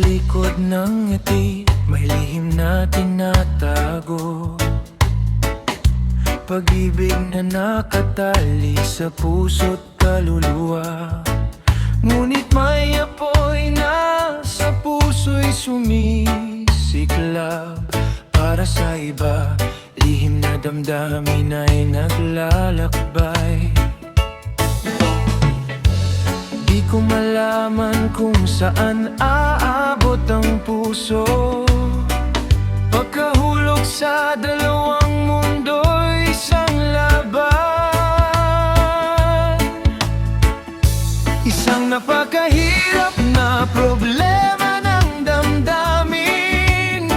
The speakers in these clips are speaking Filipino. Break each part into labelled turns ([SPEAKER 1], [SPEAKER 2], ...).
[SPEAKER 1] likod ng ngiti, may lihim na tinatago. Pag-ibig na nakatali sa puso't kaluluwa. Ngunit may apoy na sa puso'y sumisiklab. Para sa iba, lihim na damdamin ay naglalakbay. Di ko malaman kung saan aabot ang puso. Pagkahulog sa dalawang mundo'y isang laban. Isang napakahirap na problema ng damdamin.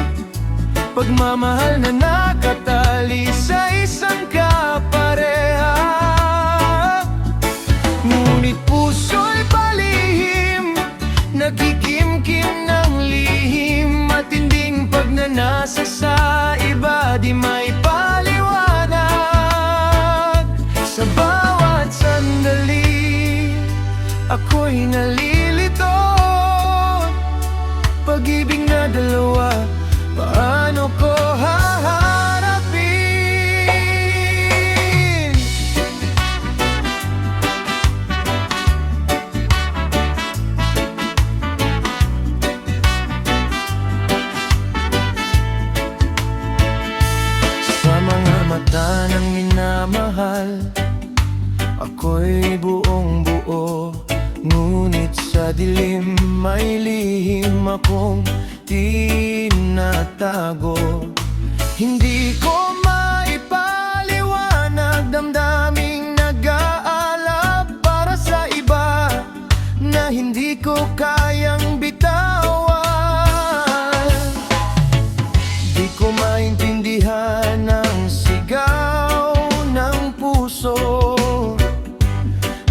[SPEAKER 1] Pagmamahal na nakatali sa isang kapareha. Ngunit puso'y palihim, nagkikimkim ng lihim. Matinding pagnanasa sa iba, di may paliwanag. Sa bawat sandali, ako'y nalilito. Pag-ibig na dalawa, paano ko haharapin? Sa mga mata ng minamahal, ako'y buong buo. Ngunit sa dilim may lihim akong tinatago. Hindi ko maipaliwanag, damdaming nag-aalab para sa iba na hindi ko kayang bitawan. Di ko maintindihan ang sigaw ng puso.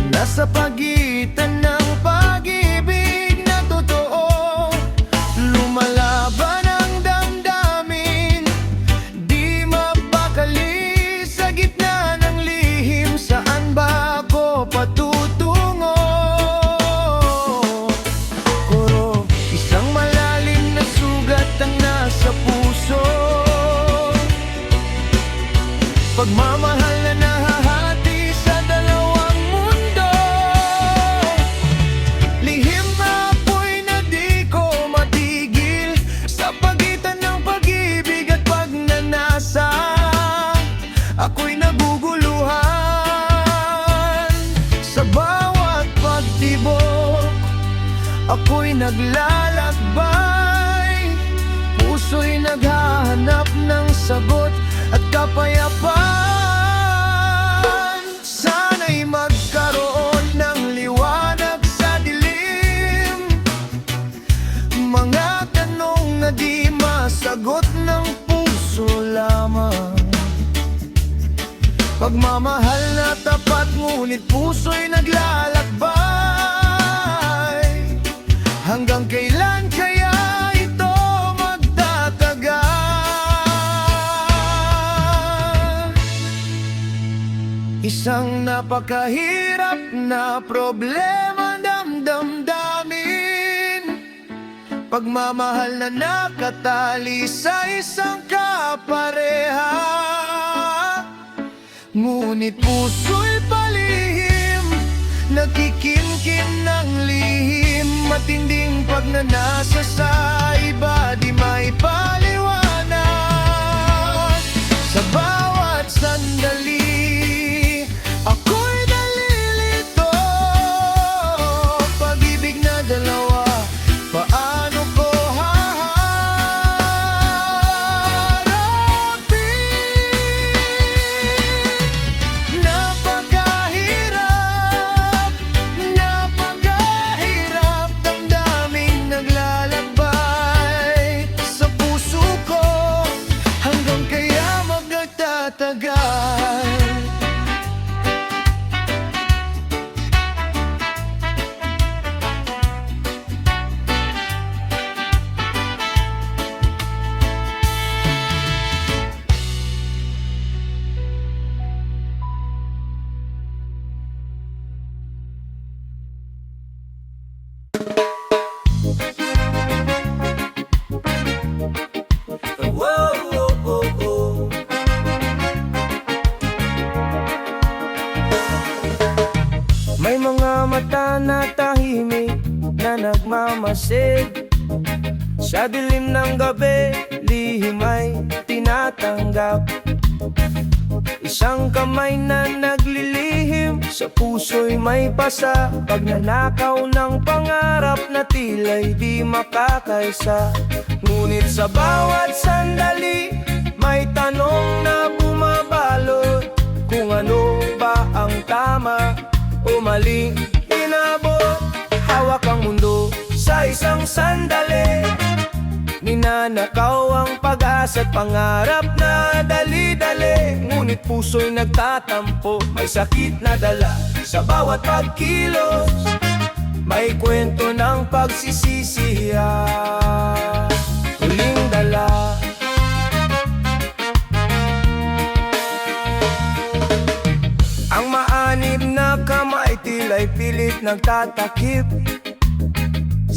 [SPEAKER 1] Nasa pagitan ng pag-ibig na totoo. Lumalaban ang damdamin, di mapakali sa gitna ng lihim. Saan ba ako patutungo? Puro isang malalim na sugat ang nasa puso. Pagmamahal na nahahati sa dalawang mundo. Lihim na apoy na di ko matigil sa pagitan ng pag-ibig at pagnanasa. Ako'y naguguluhan sa bawat pagtibok. Ako'y naglalakbay, puso'y naghahanap ng sagot at kapayapaan. Sana'y magkaroon ng liwanag sa dilim. Mga tanong na di masagot ng puso lamang. Pagmamahal na tapat, ngunit puso'y naglalakbay. Hanggang kailan kaya ito magtatagal? Isang napakahirap na problema ng damdamin. Pagmamahal na nakatali sa isang kapareha. Ngunit puso'y palihim, nagkikimkim ng lihim. Matinding pagnanasa sa iba, di may paliwanag. Sa bawat sandali, ako'y nalilito. Pag-ibig na dalawa, paano ko haharapin? Napakahirap, damdaming naglalakbay. masid. Sa dilim ng gabi, lihim ay tinatanggap. Isang kamay na naglilihim, sa puso'y may pasa. Pagnanakaw ng pangarap na tila'y di makakaisa. Ngunit sa bawat sandali, may tanong na bumabalot. Kung ano ba ang tama o mali, inabot. Hawak ang mundo sa isang sandali. Ninanakaw ang pag-asa at pangarap na dali-dali. Ngunit puso'y nagtatampo, may sakit na dala. Sa bawat pagkilos, may kwento ng pagsisisiya, huling dala. Ang maanib na kamay tila'y pilit nagtatakip.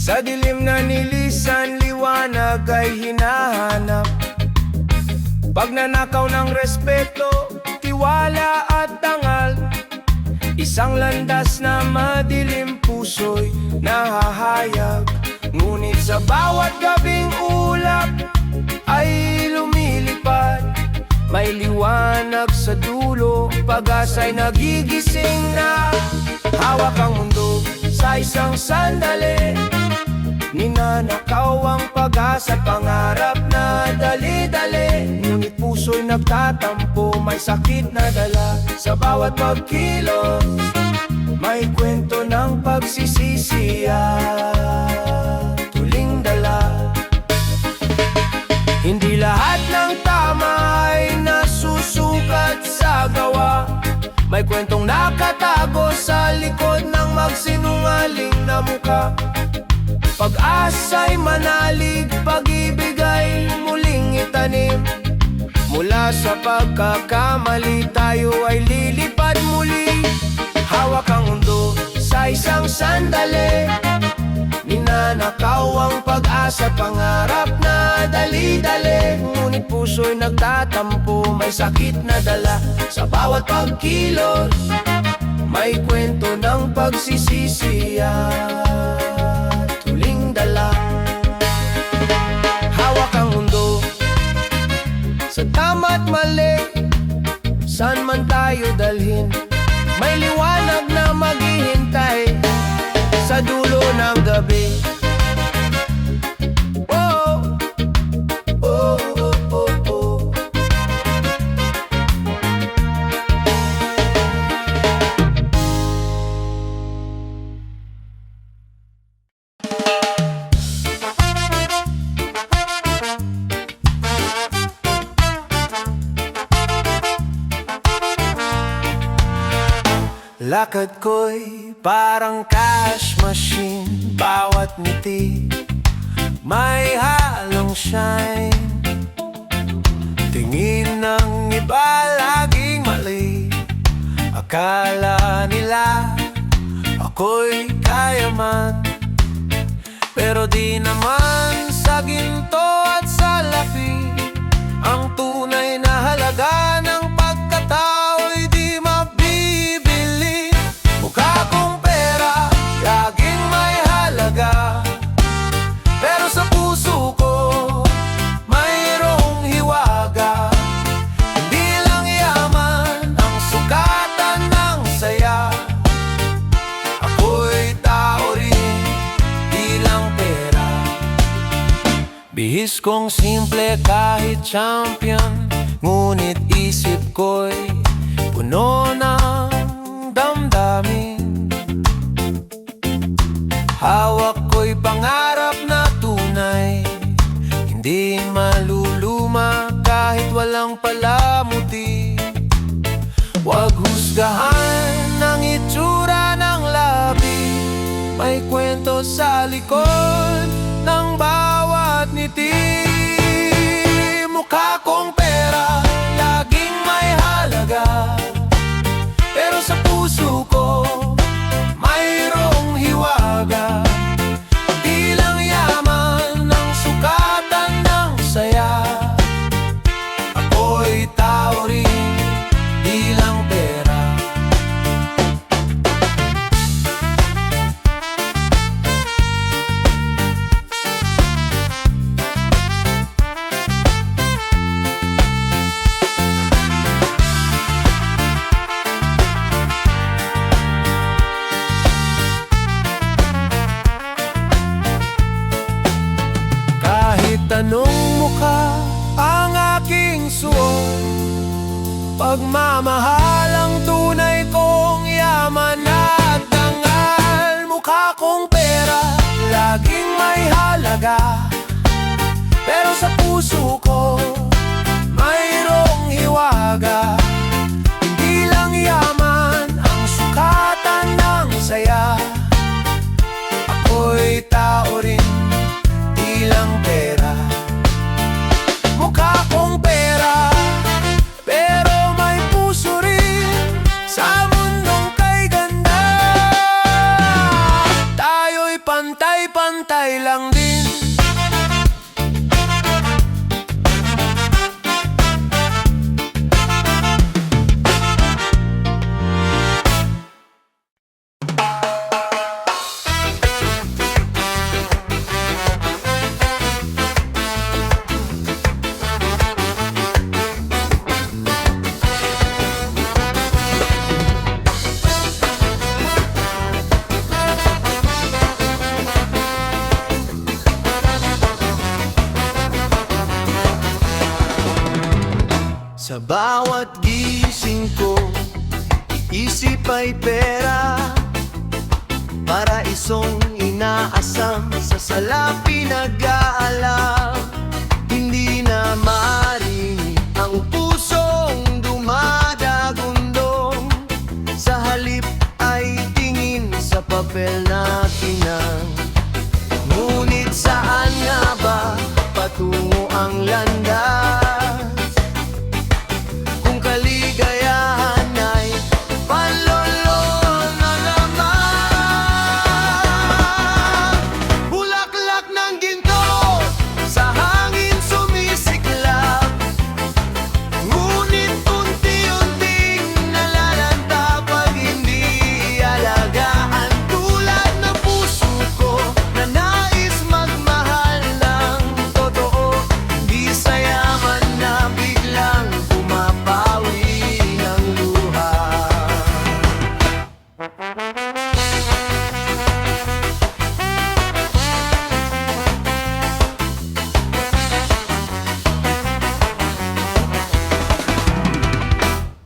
[SPEAKER 1] Sa dilim na nilisan, liwanag ay hinahanap. Pagnanakaw ng respeto, tiwala at dangal. Isang landas na madilim, puso'y nahahayag. Ngunit sa bawat gabing ulap ay lumilipad. May liwanag sa dulo, pag-asa'y nagigising na. Hawak ang mundo sa isang sandali. Ninanakaw ang pag-asa at pangarap na dali-dali. Ngunit puso'y nagtatampo, may sakit na dala. Sa bawat pagkilos, may kwento ng pagsisisiya, huling dala. Hindi lahat ng tama ay nasusukat sa gawa. May kwentong nakatago sa likod ng magsinungaling na muka. Pag-asa'y manalig, pag-ibig ay muling itanim. Mula sa pagkakamali, tayo ay lilipad muli. Hawak ang mundo sa isang sandali. Ninanakaw ang pag-asa at pangarap na dali-dali. Ngunit puso'y nagtatampo, may sakit na dala. Sa bawat pagkilos, may kwento ng pagsisisiya, huling dala. Hawak ang mundo sa tama't mali, saan man tayo dalhin. May liwanag na maghihintay sa dulo ng gabi. Oh, oh, oh, oh, oh. Lakad ko'y parang cash machine. Bawat ngiti may halong shine. Tingin ng iba laging mali. Akala nila ako'y kayaman. Pero di naman sa ginto at sa lapi. Ang tunay na halaga ng pagkatao'y di mabibili. Mukha kong pera, laging may halaga. Pero sa puso ko, mayroong hiwaga. Hindi lang yaman ang sukatan ng saya. Ako'y tao rin, di lang pera. Bihis kong simple kahit champion. Ngunit isip ko'y puno ng damdamin. Hawak ko'y pangarap na tunay. Hindi maluluma kahit walang palamuti. Huwag husgahan ang itsura ng labi. May kwento sa likod ng bawat ngiti. Mukha kong pera, laging may halaga. Pero sa puso ko, mayroong hiwaga. Di lang yaman ang sukatan ng saya. Ako'y tao rin, di lang pera. Tinatanong mo ka ang aking suot, pagmamahal ang tunay kong yaman at dangal. Mukha kong pera, laging may halaga, pero sa puso ko mayroong hiwaga. Hindi lang yaman ang sukatan ng saya, ako'y tao rin, di lang pera. Mukha kong pera, pero may puso rin sa mundong kay ganda. Tayo'y pantay-pantay lang din. Sa bawat gising ko, isip ay pera, paraisong inaasam, sa salapi nag-aalam. Hindi na marinig ang pusong dumadagundong, sa halip ay tingin sa papel na kinang. Ngunit saan nga ba patungo ang landas? Kaligayahan ay panlolol na naman. Bulaklak ng ginto sa hangin sumisiklab, ngunit unti-unting nalalanta pag hindi alagaan. Tulad ng puso ko na nais magmahal ng totoo, hindi sa yaman na biglang pumapawi ng luha.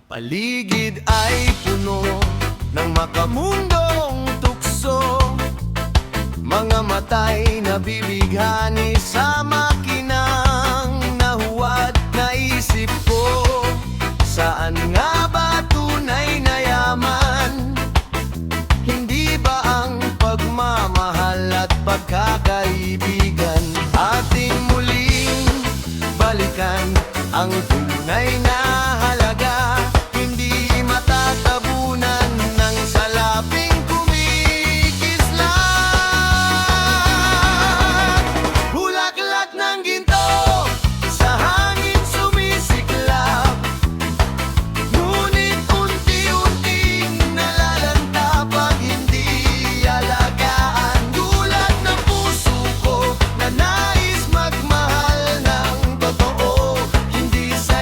[SPEAKER 1] Paligid ay puno ng makamundong tukso, mga matay na bibighani sa makinang nahuwad. Naisip ko, saan nga ba tunay na yaman? Hindi ba ang pagmamahal at pagkakaibigan? Ating muling balikan ang tunay na halaga, hindi matatabunan ng salaping kumikislap. Bulaklak ng ginto sa hangin sumisiklab, ngunit unti-unting nalalanta pag hindi alagaan. Tulad ng puso ko na nais magmahal ng totoo, hindi sa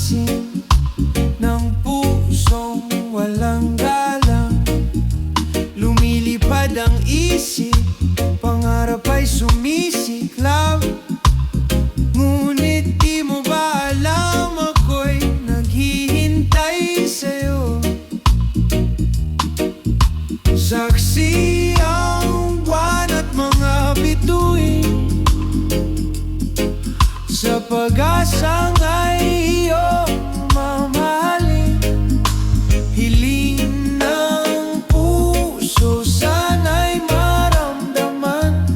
[SPEAKER 1] alisin ng pusong walang galang. Lumilipad ang isip, pangarap ay sumisiklab. Ngunit di mo ba alam ako'y naghihintay sa'yo? Saksi ang buwan at mga bituin sa pag-asang ay iyong mamahalin. Hiling ng puso, sana'y maramdaman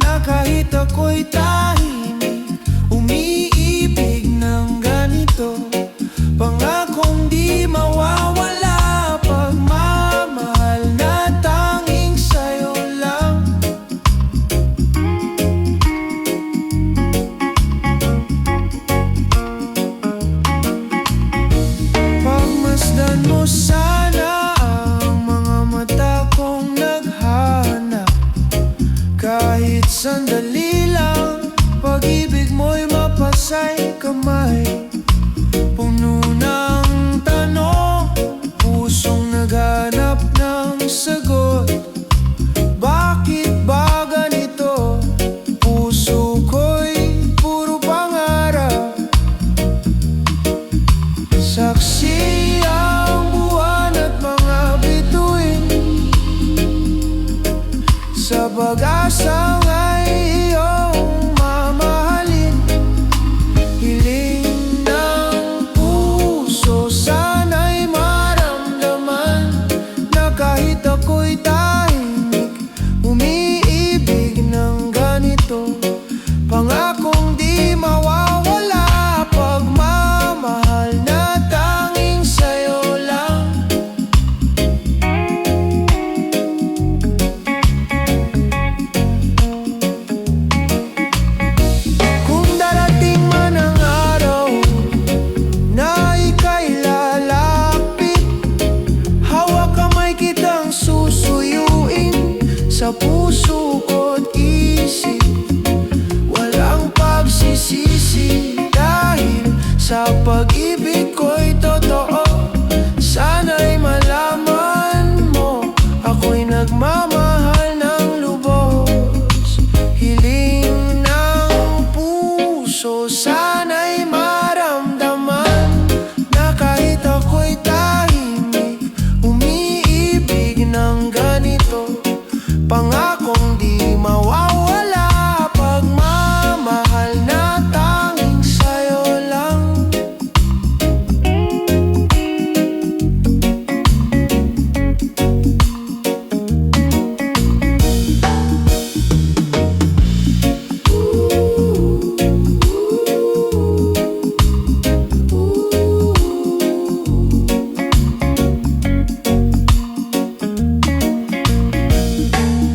[SPEAKER 1] na kahit ako'y tahimik, umiibig ng ganito. Pangakong di mawawala, pagmamahal na tanging sa'yo lang. Pagmasdan mo sana ang mga mata kong naghahanap. Kahit sandali lang, pag-ibig mo'y mapasay kamay. Puno ng tanong, pusong naghanap ng sagot. Bakit ba ganito? Puso ko'y puro pangarap. Saksi ang buwan at mga bituin sa pag-asang ay iyong mamahalin. Hiling ng puso, sana'y maramdaman na kahit ako'y tahimik, umiibig ng ganito. Pangakong di mawawala, pagmamahal na tanging sa'yo lang. Kung darating man ang araw na ika'y lalapit, hawak kamay kitang susuyuin sa puso ko't isip. Walang pagsisisi dahil sa pag-ibig ko'y totoo. Sana'y malaman mo, ako'y nagmamahal ng lubos. Hiling ng puso, sana'y maramdaman na kahit ako'y tahimik, umiibig ng ganito. Pangakong di mawawala, pagmamahal na tanging sa'yo lang.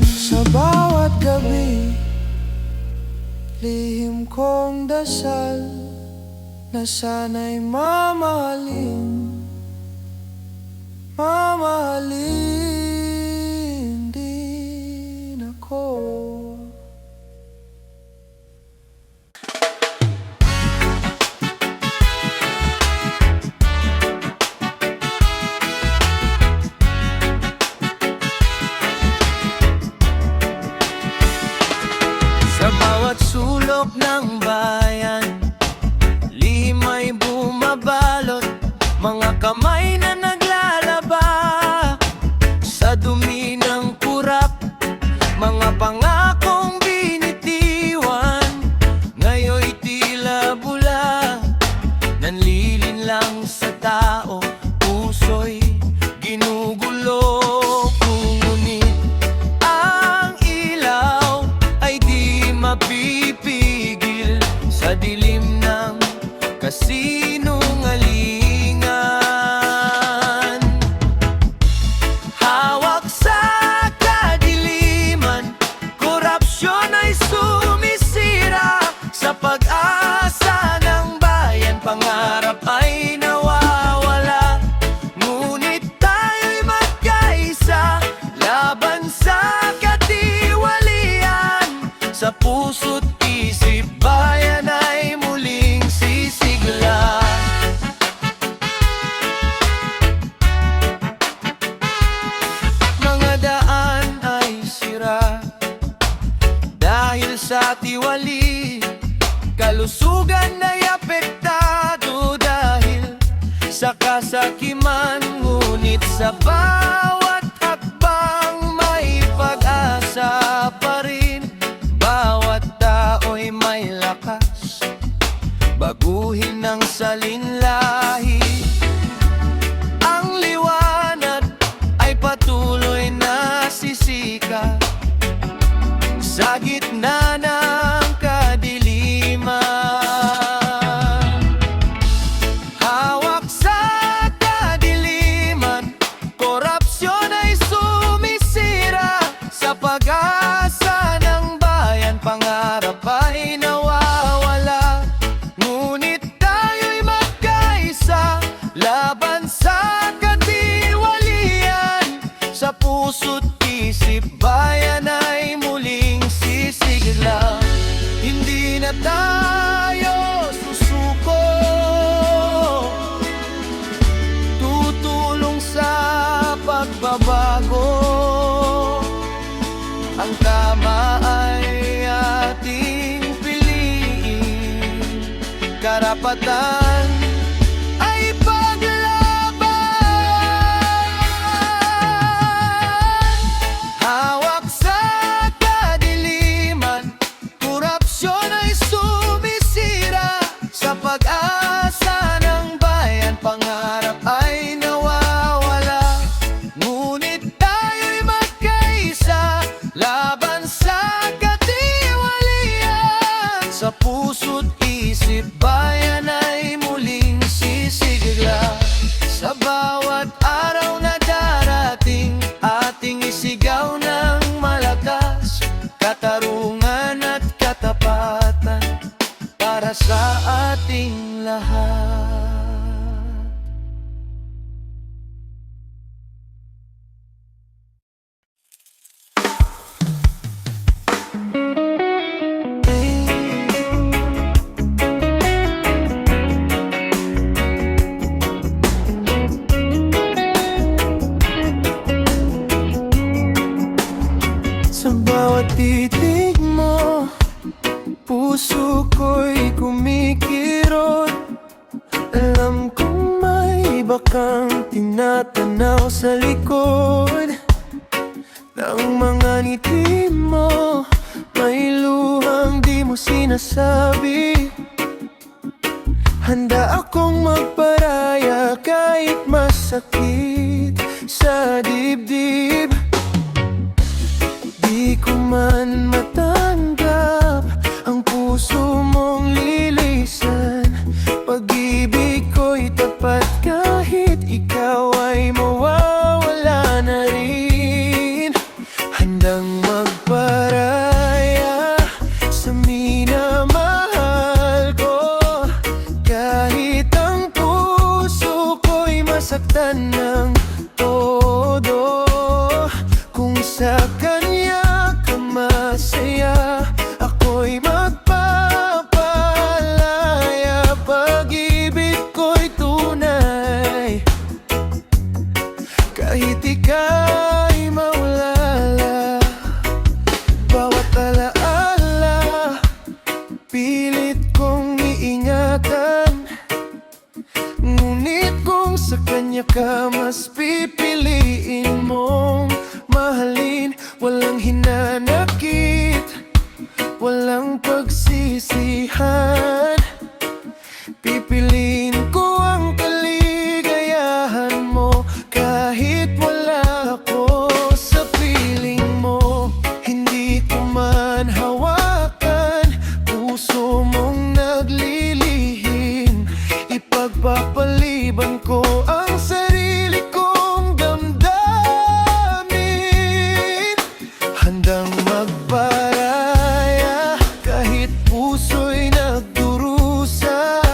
[SPEAKER 1] Sa bawat gabi, lihim kong dasal na sana'y mamahalin, mamahalin din ako. Sa bawat sulok ng bayan, lihim ay bumabalot, mga kamay na naglalaba sa dumi ng kurap. Mga pangakong binitiwan, ngayon'y tila bula, nanlilin lang sa tao, puso'y ginugulo. Ngunit ang ilaw ay di mapipigil sa dilim ng kasinungalingan. Hawak sa kadiliman, korupsyon ay sumisira sa pag-asa ng bayan. Pangarap ay nawawala, ngunit tayo'y magkaisa laban sa katiwalian. Sa puso't isip, bayan ay muling sisigla. sa kasakiman. Ngunit sa bawat hakbang may pag-asa pa rin. Bawat tao'y may lakas baguhin ang salinlahi. Ang liwanag ay patuloy na sisikat sa gitna ng kadiliman. Hawak sa kadiliman, korupsyon ay sumisira sa pag-asa ng bayan. Pangarap ay nawawala, ngunit tayo'y magkaisa laban sa katiwalian. Sa puso't isip, bayan ay muling sisigla. Hindi na tayo susuko, tutulong sa pagbabago. Ang tama ay ating piliin, karapatan ay paglaban. Hawak sa kadiliman, korupsyon ay sumisira sa pag-asa ng bayan. Pangarap ay nawawala, ngunit tayo'y magkaisa laban sa katiwalian. Sa puso't isip, bayan ay muling sisigla. Sa bawat araw na darating, ating isigaw ng malakas katarungan at katapatan para sa ating lahat. Sa bawat titig mo, puso ko'y kumikirot. Alam kong may iba kang tinatanaw sa likod ng mga ngiti mo. May luhang di mo sinasabi. Handa akong magparaya kahit masakit sa dibdib. Di ko man matanggap ang puso mong lilisan. Pag-ibig ko'y tapat kahit ikaw ay mawawala na rin. Handang magparaya sa minamahal ko, kahit ang puso ko'y masaktan ng todo. Kung sa kanya ka masaya, ako'y magpapalaya. Pag-ibig ko'y tunay, kahit ika'y maulala. Bawat alaala, pilit kong iingatan. Ngunit kung sa kanya ka mas pipiliin mong mahalin, walang hinanakit, walang pagsisihan. Pipiliin ko ang kaligayahan mo kahit wala ako sa piling mo. Hindi ko man hawakan puso mong naglilihim. Ipagpapaliban ko ang sarili kong damdamin. Handang magparaya kahit puso'y nagdurusa.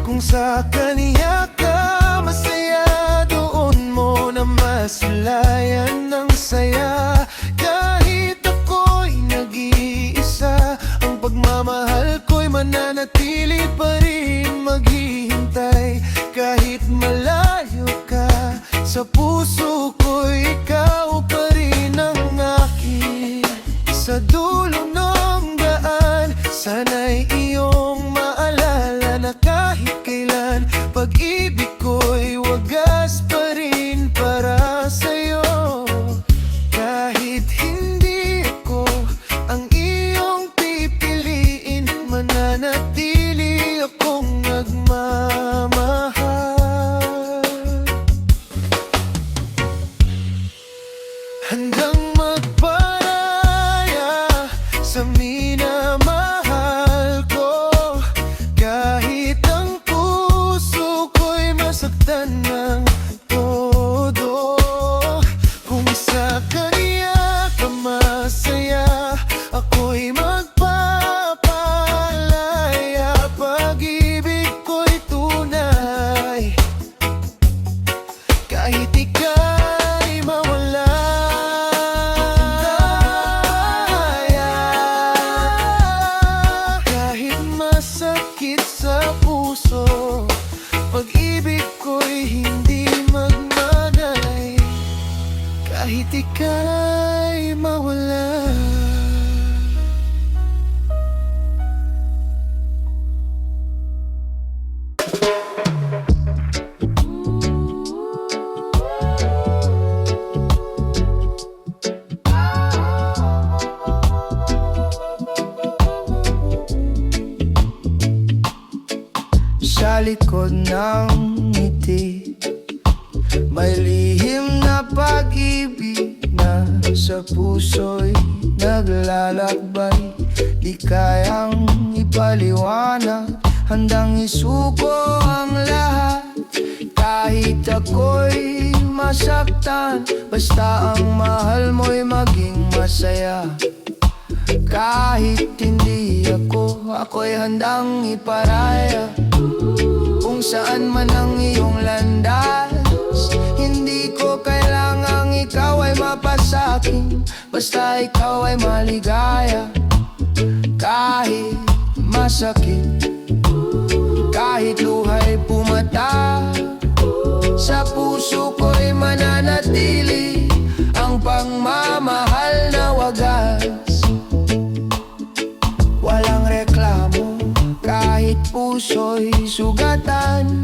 [SPEAKER 1] Kung sa kanya ka masaya, doon mo na masilayan ng saya. Kahit ako'y nag-iisa, ang pagmamahal ko'y mananatili pa rin. Maghihintay kahit malayo ka, sa puso ko'y ikaw pa rin ang akin. Sa dulo ng daan, sana'y iyong maalala na kahit kailan pag-ibig ko'y likod ng ngiti. May lihim na pag-ibig na sa puso'y naglalakbay. Di kayang ipaliwanag, handang isuko ang lahat. Kahit ako'y masaktan, basta ang mahal mo'y maging masaya. Kahit hindi ako'y handang iparaya. Kung saan man ang iyong landas, hindi ko kailangang ikaw ay mapasakin, basta ikaw ay maligaya. Kahit masakit, kahit luha'y pumatak, sa puso ko'y mananatili ang pagmamahal na wagas. Walang reklamo kahit puso'y sugatan,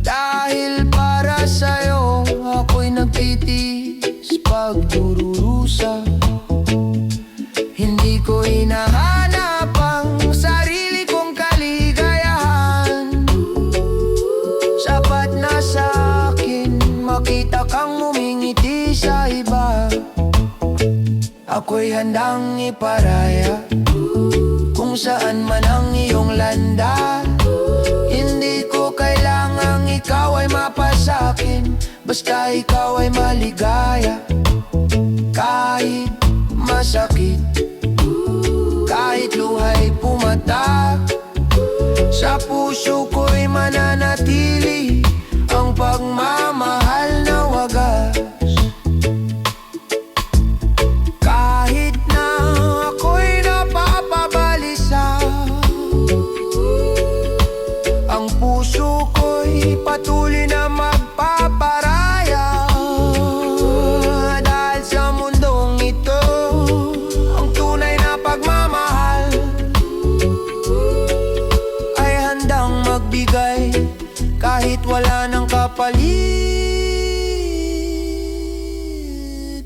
[SPEAKER 1] dahil para sa'yo ako'y nagtitiis pagdururusa. Hindi ko hinahanap ang sarili kong kaligayahan. Sapat na sa'kin makita kang ngumingiti sa iba. Ako'y handang iparaya kung saan man ang iyong landa. Hindi ko kailangang ikaw ay mapasakin, basta ikaw ay maligaya. Kahit masakit, kahit luha'y pumatak, sa puso ko'y mananatili ang pagmamahal na wagas. Kahit na ako'y napapabalisa, ang puso ko'y patuloy na magpaparaya. Dahil sa mundong ito, ang tunay na pagmamahal ay handang magbigay kahit wala ng kapalit.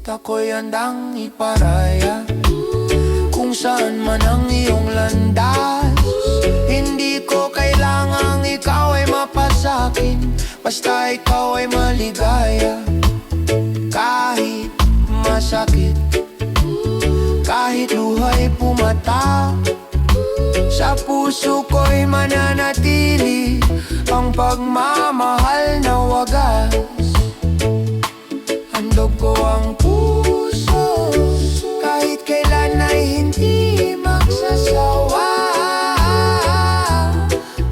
[SPEAKER 1] Ako'y handang iparaya kung saan man ang iyong landas. Hindi ko kailangang ikaw ay mapasakin, basta ikaw ay maligaya. Kahit masakit, kahit luha'y pumatak, sa puso ko'y mananatili ang pagmamahal na wagas. Handog ko ang puso kahit kailan ay hindi magsasawa.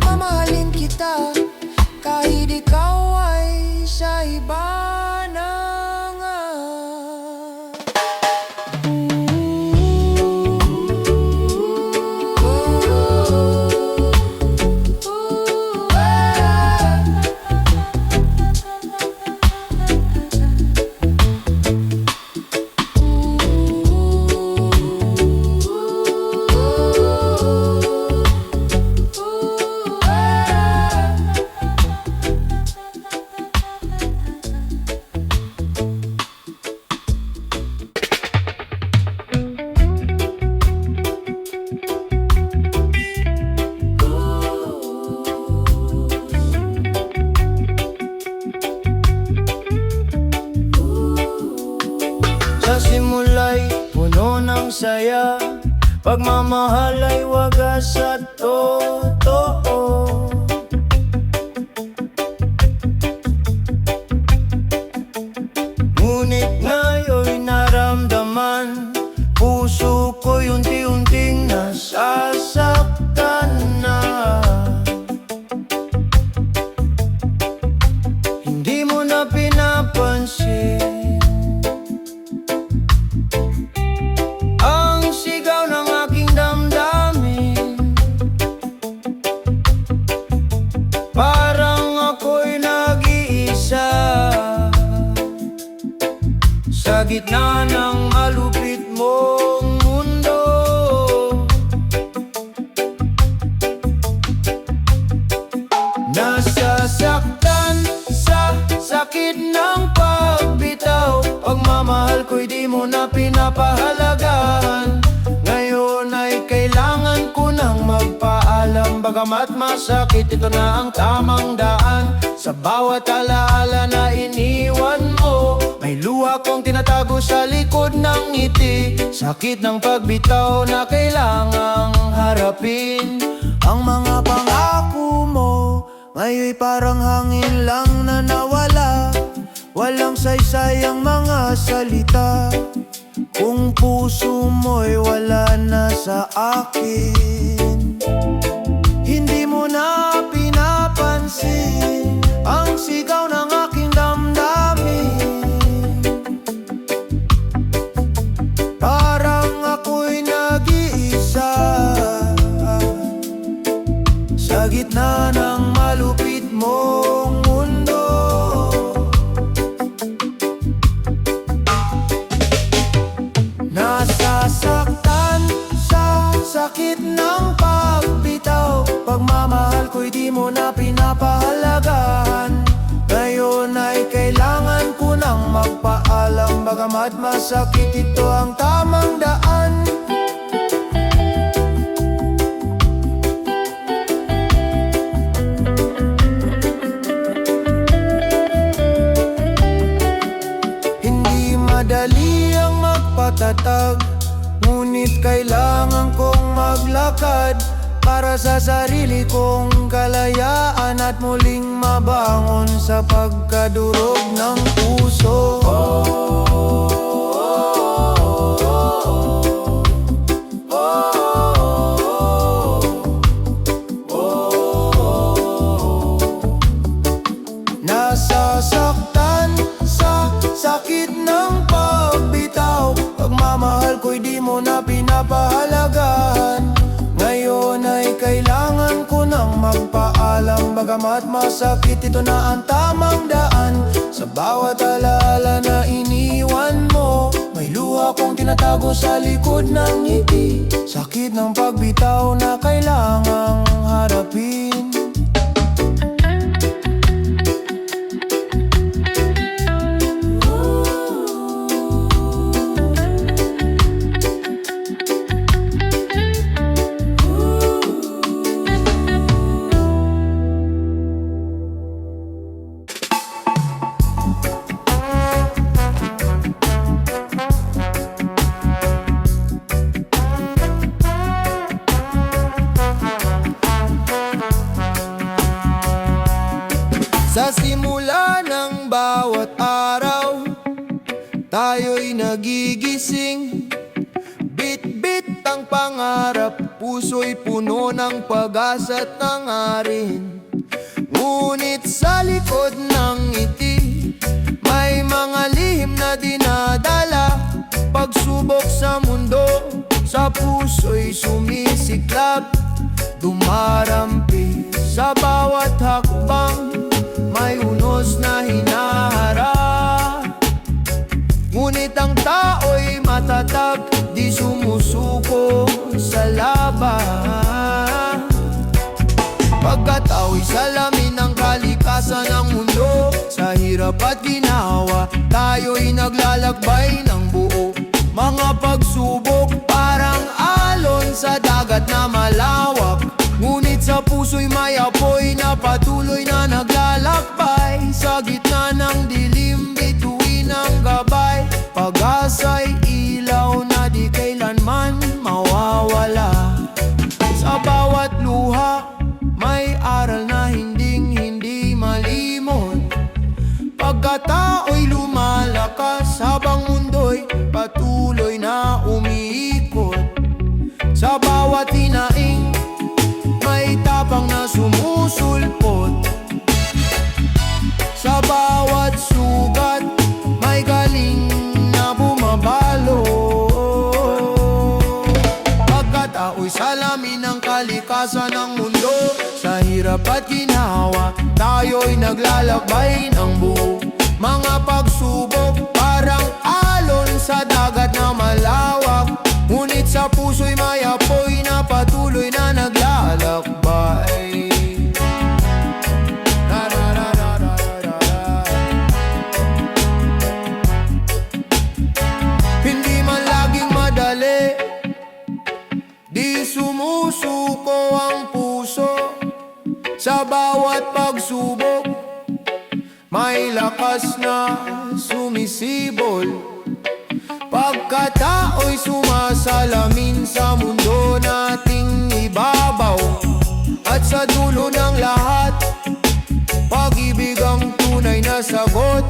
[SPEAKER 1] Mamahalin kita kahit ikaw ay sa iba na nga. Sa simula'y puno ng saya, pagmamahal ay wagas at totoo. Ngunit ngayon'y naramdaman, puso ko'y unti-unting nasasaktan na. Hindi mo na pinapansin ang sigaw ng aking damdamin. Parang ako'y nag-iisa sa gitna ng malupit mong mundo. Nasasaktan sa sakit ng pagbitaw, pagmamahal ko'y di mo na pinapahalagahan. Ngayon ay kailangan ko nang magpaalam, bagamat masakit, ito na ang tamang daan. Sa bawat alaala na iniwan mo, may luha kong tinatago sa likod ng ngiti. Sakit ng pagbitaw na kailangang harapin. Ang mga pangako mo ngayon'y parang hangin lang na nawala. Walang saysay ang mga salita kung puso mo'y wala na sa akin. Hindi mo na pinapansin ang sigaw ng aking damdamin. Parang ako'y nag-iisa sa gitna ng malupit mong mundo. Nasasaktan sa sakit ng pagbitaw, pagmamahal ko'y di mo na pinapahalagahan. Ngayon ay kailangan ko nang magpaalam, bagamat masakit, ito ang tamang daan. Hindi madali ang magpatatag, ngunit kailangan kong maglakad para sa sarili kong kalayaan at muling mabangon sa pagkadurog ng puso. Nasasaktan sa sakit ng pagbitaw, pagmamahal ko'y di mo na pinapahalagahan. Ngayon ay kailangan ko nang magpaalam, bagamat masakit, ito na ang tamang daan. Sa bawat alaala na iniwan mo, may luha kong tinatago sa likod ng ngiti. Sakit ng pagbitaw na kailangang harapin. Sa simula ng bawat araw, tayo'y nagigising. Bit-bit ang pangarap, puso'y puno ng pag-asa't nangarin. Ngunit sa likod ng ngiti, may mga lihim na dinadala. Pagsubok sa mundo, sa puso'y sumisiklab. Dumarampi sa bawat hakbang, may unos na hinaharap. Ngunit ang tao'y matatag, di sumusuko sa laban. Pagkat ako'y salamin ng kalikasan ng mundo, sa hirap at ginawa, tayo'y naglalakbay ng buo. Mga pagsubok parang alon sa dagat na malawak, ngunit sa puso'y may apoy na patuloy na naglalakbay. Sa gitna ng dilim, bituin ang gabay, pag-asa'y ilaw na di kailanman mawawala. Sa bawat luha, may aral na hinding-hindi malimot. Pagkatao'y lumalakas, habang mundo'y patuloy na umiikot. Sa bawat hinaing, may tapang na sumusulpot. Sa bawat sugat, may galing na bumabalo. Pagkatao'y salamin ng kalikasan ng mundo, sa hirap at ginawa, tayo'y naglalakbay ng buo. Mga pagsubok parang alon sa dagat na malawak, ngunit sa puso'y may apoy na patuloy na naglalakbay. Hindi man laging madali, di sumusuko ang puso. bawat pagsubok, may lakas na sumisibol. Pagkatao'y sumasalamin sa mundo nating ibabaw. At sa dulo ng lahat, pag-ibig ang tunay na sagot.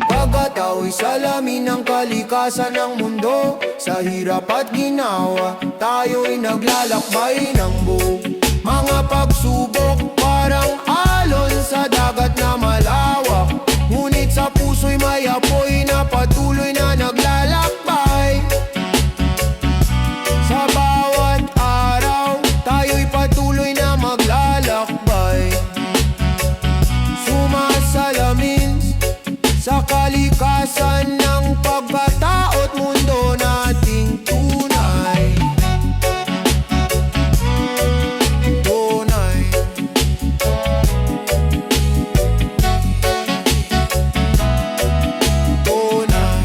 [SPEAKER 1] Pagkatao'y salamin ng kalikasan ng mundo. Sa hirap at ginawa, tayo'y naglalakbay ng buo. Mga pagsubok parang alon sa dagat na malawak, ngunit sa puso'y may apoy na patuloy na naglalakbay. Sa bawat araw, tayo'y patuloy na maglalakbay, sumasalamin sa kalikasan ng pagkatao't mundo nating tunay. Tunay. Tunay.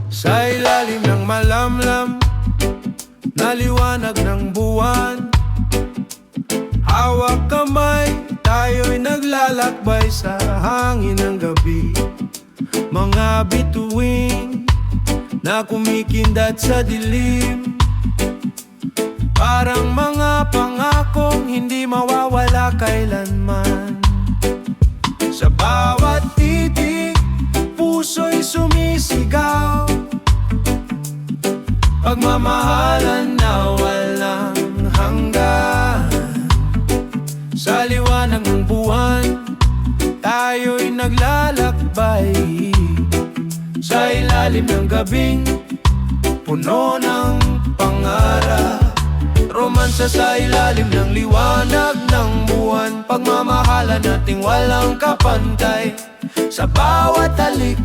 [SPEAKER 1] Sa ilalim ng malamlam na liwanag ng buwan, hawak kamay, tayo'y naglalakbay sa hangin ng gabi. Mga bituin na kumikindat sa dilim, parang mga pangakong hindi mawawala kailanman. Sa bawat titik, puso'y sumisigaw, pagmamahalan na walang hanggan. Sa liwanag ng buwan, tayo'y naglalakbay. Sa ilalim ng gabing puno ng pangarap, romansa sa ilalim ng liwanag ng buwan. Pagmamahalan nating walang kapantay. Sa bawat halik,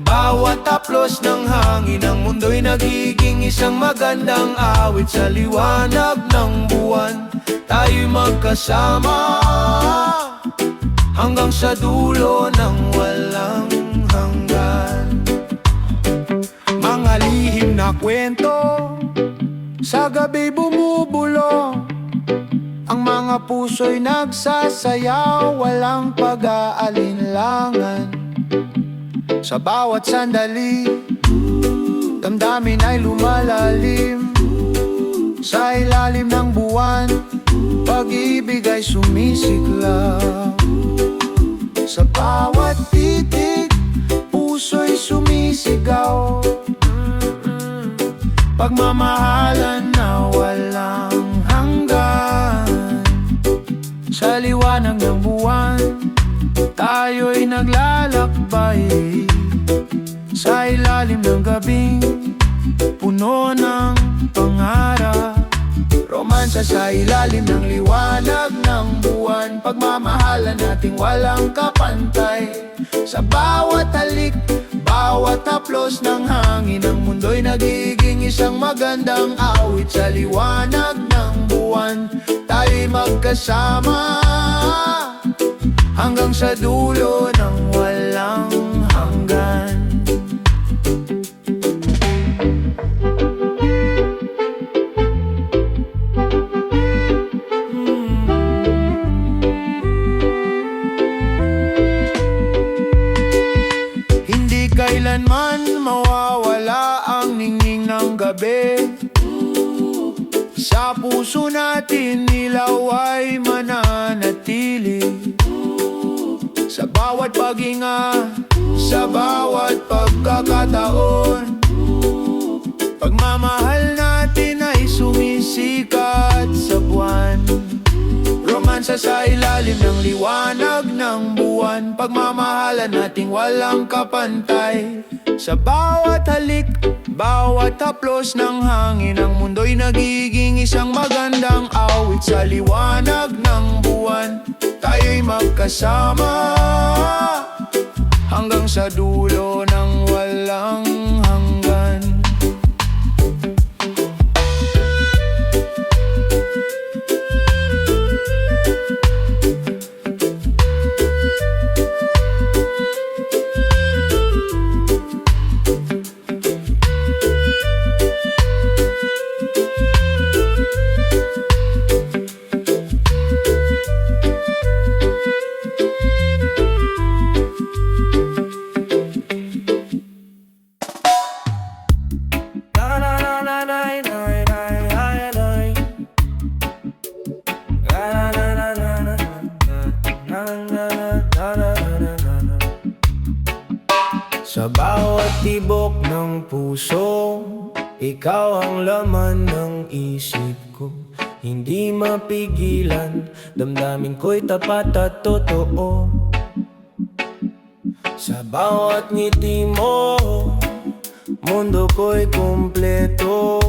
[SPEAKER 1] bawat haplos ng hangin, ang mundo'y nagiging isang magandang awit. Sa liwanag ng buwan, tayo'y magkasama hanggang sa dulo ng walang hanggan. Mga lihim na kwento sa gabi bumubulong, ang mga puso'y nagsasayaw, walang pag-aalinlangan. Sa bawat sandali, damdamin ay lumalalim. Sa ilalim ng buwan, pag-ibig ay sumisiklaw. Sa bawat titik, puso'y sumisigaw, pagmamahalan na walang hanggan. Sa liwanag ng buwan, tayo'y naglalakbay. Sa ilalim ng gabing puno ng pangarap, romansa sa ilalim ng liwanag ng buwan. Pagmamahalan nating walang kapantay. Sa bawat halik, bawat haplos ng hangin, ang mundo'y nagiging isang magandang awit. Sa liwanag ng buwan, tayo'y magkasama hanggang sa dulo ng walang hanggan. Hindi kailanman mawawala ang ningning ng gabi. Sa puso natin ilaw ay mananatili. Sa bawat paghinga, sa bawat pagkakataon, pagmamahal natin ay sumisikat sa buwan. Romansa sa ilalim ng liwanag ng buwan. Pagmamahalan nating walang kapantay. Sa bawat halik, bawat haplos ng hangin, ang mundo'y nagiging isang magandang awit. Sa liwanag ng buwan, tayo'y magkasama hanggang sa dulo ng walang hanggan. tibok ng puso, ikaw ang laman ng isip ko. Hindi mapigilan, damdamin ko'y tapat at totoo. Sa bawat ngiti mo, mundo ko'y kumpleto.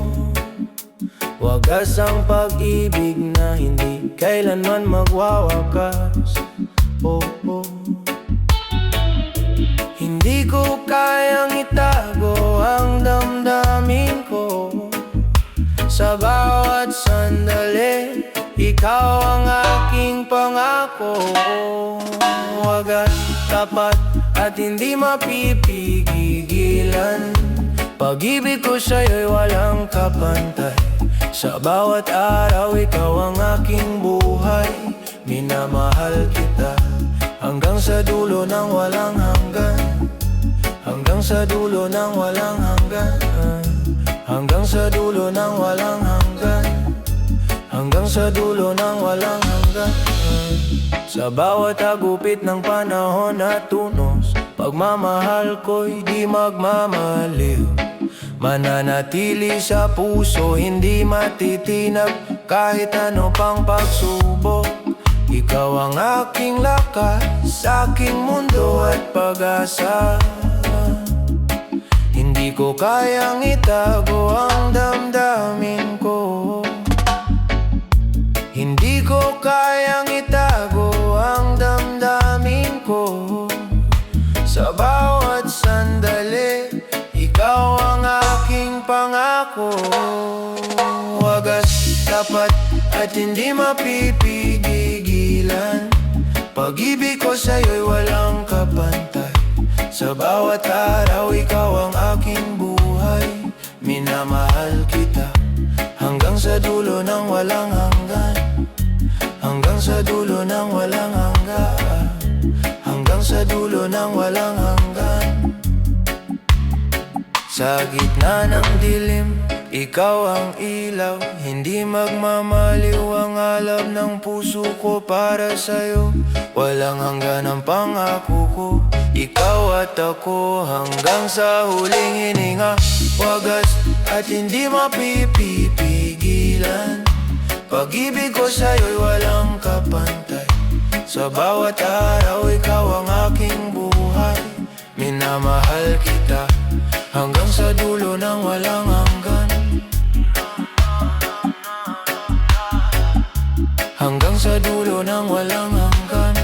[SPEAKER 1] Wagas ang pag-ibig na hindi kailanman magwawakas. Oh, oh. Hindi ko kayang itago ang damdamin ko. Sa bawat sandali, ikaw ang aking pangako. Wagas, tapat at hindi mapipigilan. Pag-ibig ko sa'yo'y walang kapantay. Sa bawat araw, ikaw ang aking buhay. Minamahal kita hanggang sa dulo ng walang hanggan. Hanggang sa dulo ng walang hanggan. Hanggang sa dulo ng walang hanggan. Hanggang sa dulo ng walang hanggan. Sa bawat agupit ng panahon at tunos, pagmamahal ko'y di magmamaliw. Mananatili sa puso, hindi matitinag kahit ano pang pagsubok. Ikaw ang aking lakas, aking mundo at pag-asa. Hindi ko kayang itago ang damdamin ko. Hindi ko kayang itago ang damdamin ko. Sa bawat sandali, ikaw ang aking pangako. Wagas, tapat at hindi mapipigilan. Pag-ibig ko sa'yo'y walang kapantay. Sa bawat araw, ikaw ang aking buhay. Minamahal kita hanggang sa dulo ng walang hanggan. Hanggang sa dulo ng walang hanggan. Hanggang sa dulo ng walang hanggan. Sa gitna ng dilim, ikaw ang ilaw. Hindi magmamaliw ang alab ng puso ko para sa'yo. Walang hanggan ang pangako ko, ikaw at ako hanggang sa huling hininga. Wagas at hindi mapipigilan. Pag-ibig ko sa'yo'y walang kapantay. Sa bawat araw, ikaw ang aking buhay. Minamahal kita hanggang sa dulo ng walang hanggan. Hanggang sa dulo ng walang hanggan.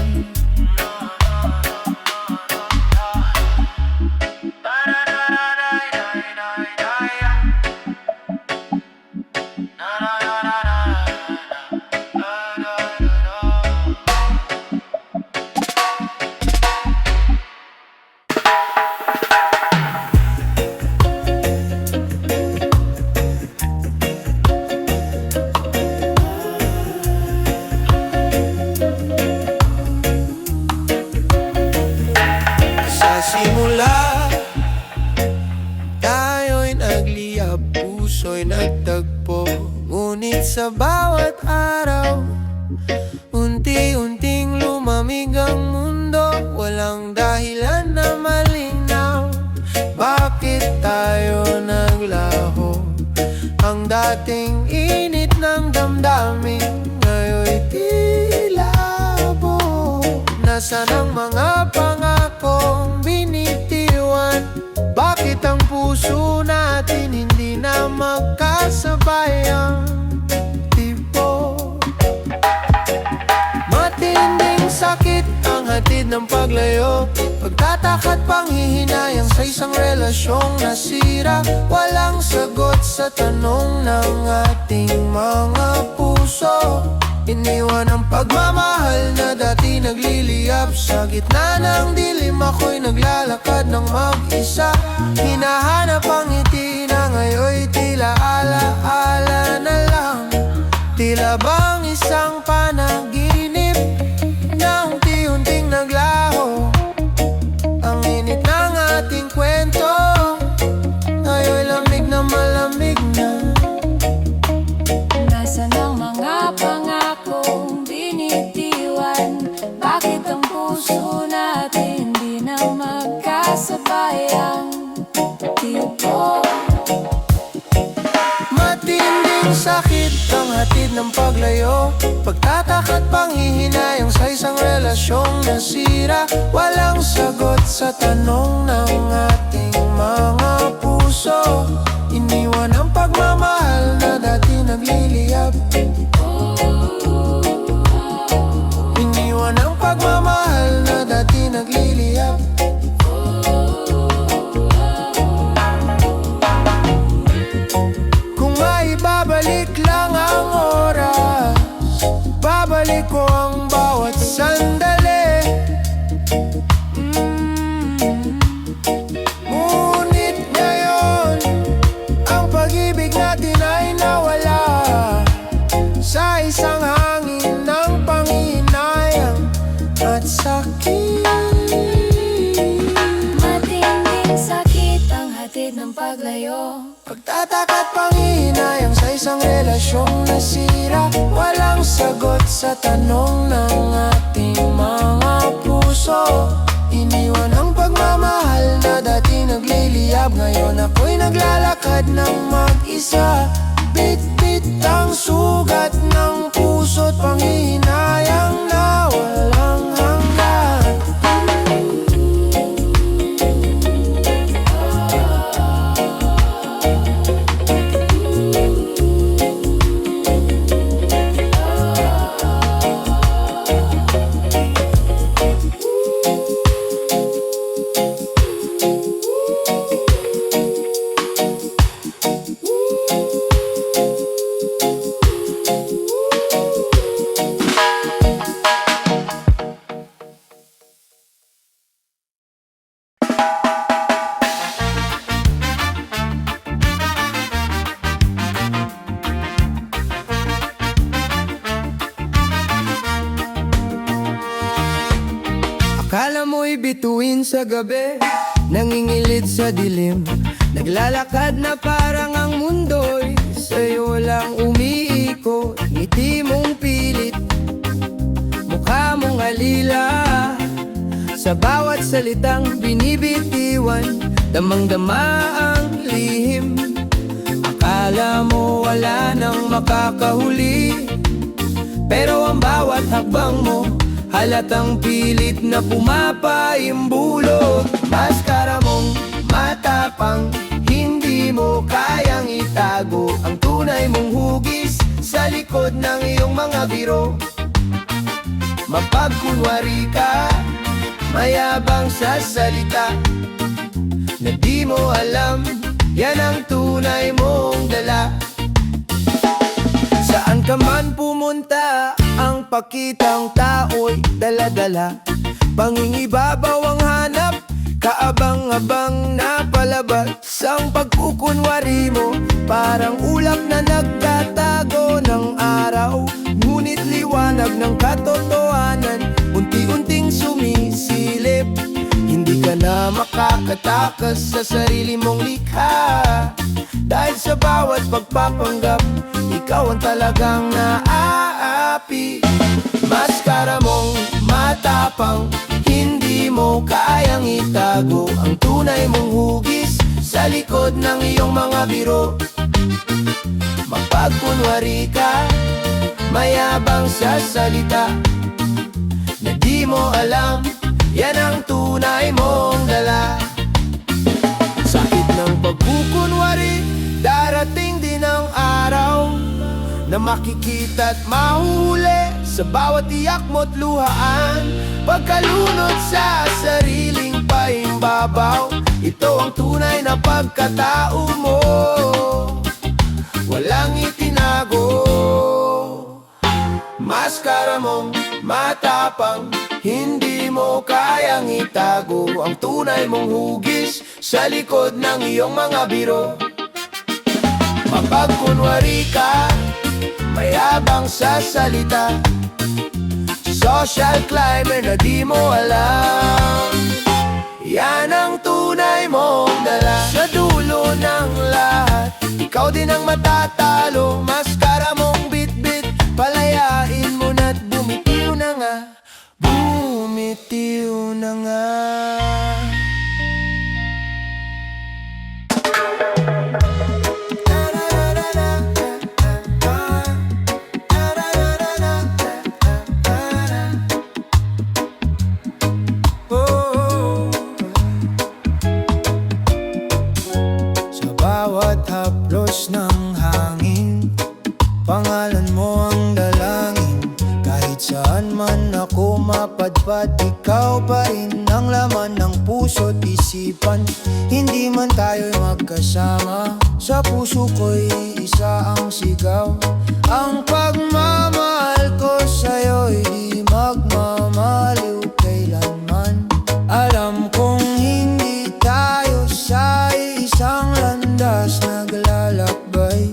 [SPEAKER 1] Simula, tayo'y nagliyab, puso'y nagtagpo. Ngunit sa bawat araw, unti-unting lumamig ang mundo. Walang dahilan na malinaw, bakit tayo naglaho? Ang dating init ng damdamin, ngayon'y tila abo. Nasaan ang mga pangakong binitiwan? Bakit ang puso natin hindi na magkasabay ang tipo? Matinding sakit ang hatid ng paglayo, pagtataka at panghihinayang sa isang relasyong nasira. Walang sagot sa tanong ng ating mga puso. Iniwan ang pagmamahal na dati nagliliyab. Sa gitna ng dilim, ako'y naglalakad ng mag-isa. Hinahanap ang ngiti na ngayon'y tila ala-ala na lang. Tila bang isang panaginip na unti-unting naglaho. Ang init ng ating kwento, ngayon'y lamig na malamig na.
[SPEAKER 2] Nasaan ang mga pangakong binitiwan? Bakit ang puso natin di na magkasabayan?
[SPEAKER 1] Ang sakit ang hatid ng paglayo, pagtatak at panghihinayang sa isang relasyong nasira. Walang sagot sa tanong ng ating mga puso. Iniwan ang pagmamahal na dati nagliliyab. Iniwan ang pagmamahal na dati nagliliyab. Kung maibabalik lang ang oras, babalik ko ang bawat sandali. Ngunit ngayon, ang pag-ibig natin ay nawala sa isang hangin ng panghihinayang at sakit.
[SPEAKER 2] Matinding sakit ang hatid ng paglayo,
[SPEAKER 1] Pagtatak at panghihinayang sa isang relasyong nasira. Walang sagot sa tanong ng ating mga puso. Iniwan ang pagmamahal na dati nagliliyab. Ngayon ako'y naglalakad ng mag-isa. Bit-bit ang sugat ng puso't panghihinayang na walang hanggan. Akala mo'y bituin sa gabi, nangingilid sa dilim. Naglalakad na parang ang mundo'y sa'yo lang umiikot. Ngiti mong pilit, mukha mong alila. Sa bawat salitang binibitiwan, damang-dama ang lihim. Akala mo wala nang makakahuli, pero ang bawat hakbang mo halatang pilit na pumapaimbulog. Maskara mong matapang, hindi mo kayang itago ang tunay mong hugis sa likod ng iyong mga biro. Mapagkunwari ka, mayabang sa salita, na di mo alam, yan ang tunay mong dala. Saan ka man pumunta, ang pakitang tao'y dala-dala. Pangingibabaw ang hanap, kaabang-abang na palabas. Ang pagkukunwari mo, parang ulap na nagtatago ng araw. Ngunit liwanag ng katotohanan, unti-unting sumisilip. Hindi ka na makakatakas sa sarili mong likha. Dahil sa bawat pagpapanggap, ikaw ang talagang naaapi. Maskara mong matapang, hindi mo kayang itago ang tunay mong hugis sa likod ng iyong mga biro. Mapagkunwari ka, mayabang sa salita, na di mo alam, yan ang tunay mong dala. Sakit ng pagkukunwari, darating din ang araw na makikita at mahuli sa bawat iyak mo't luhaan. Pagkalunod sa sariling paimbabaw, ito ang tunay na pagkatao mo, walang itinago. Maskara mong matapang, hindi mo kayang itago ang tunay mong hugis sa likod ng iyong mga biro. Mapagkunwari ka, mayabang sa salita, social climber na di mo alam, yan ang tunay mong dala. Sa dulo ng lahat, ikaw din ang matatalo. Maskara mong bit-bit, palayain mo na't bumitiw na nga. Bumitiw na nga.
[SPEAKER 3] dapat ikaw pa rin ang laman ng puso't isipan. Hindi man tayo'y magkasama, sa puso ko'y isa ang sigaw. Ang pagmamahal ko sa'yo'y di magmamaliw kailanman. Alam kong hindi tayo sa isang landas naglalakbay,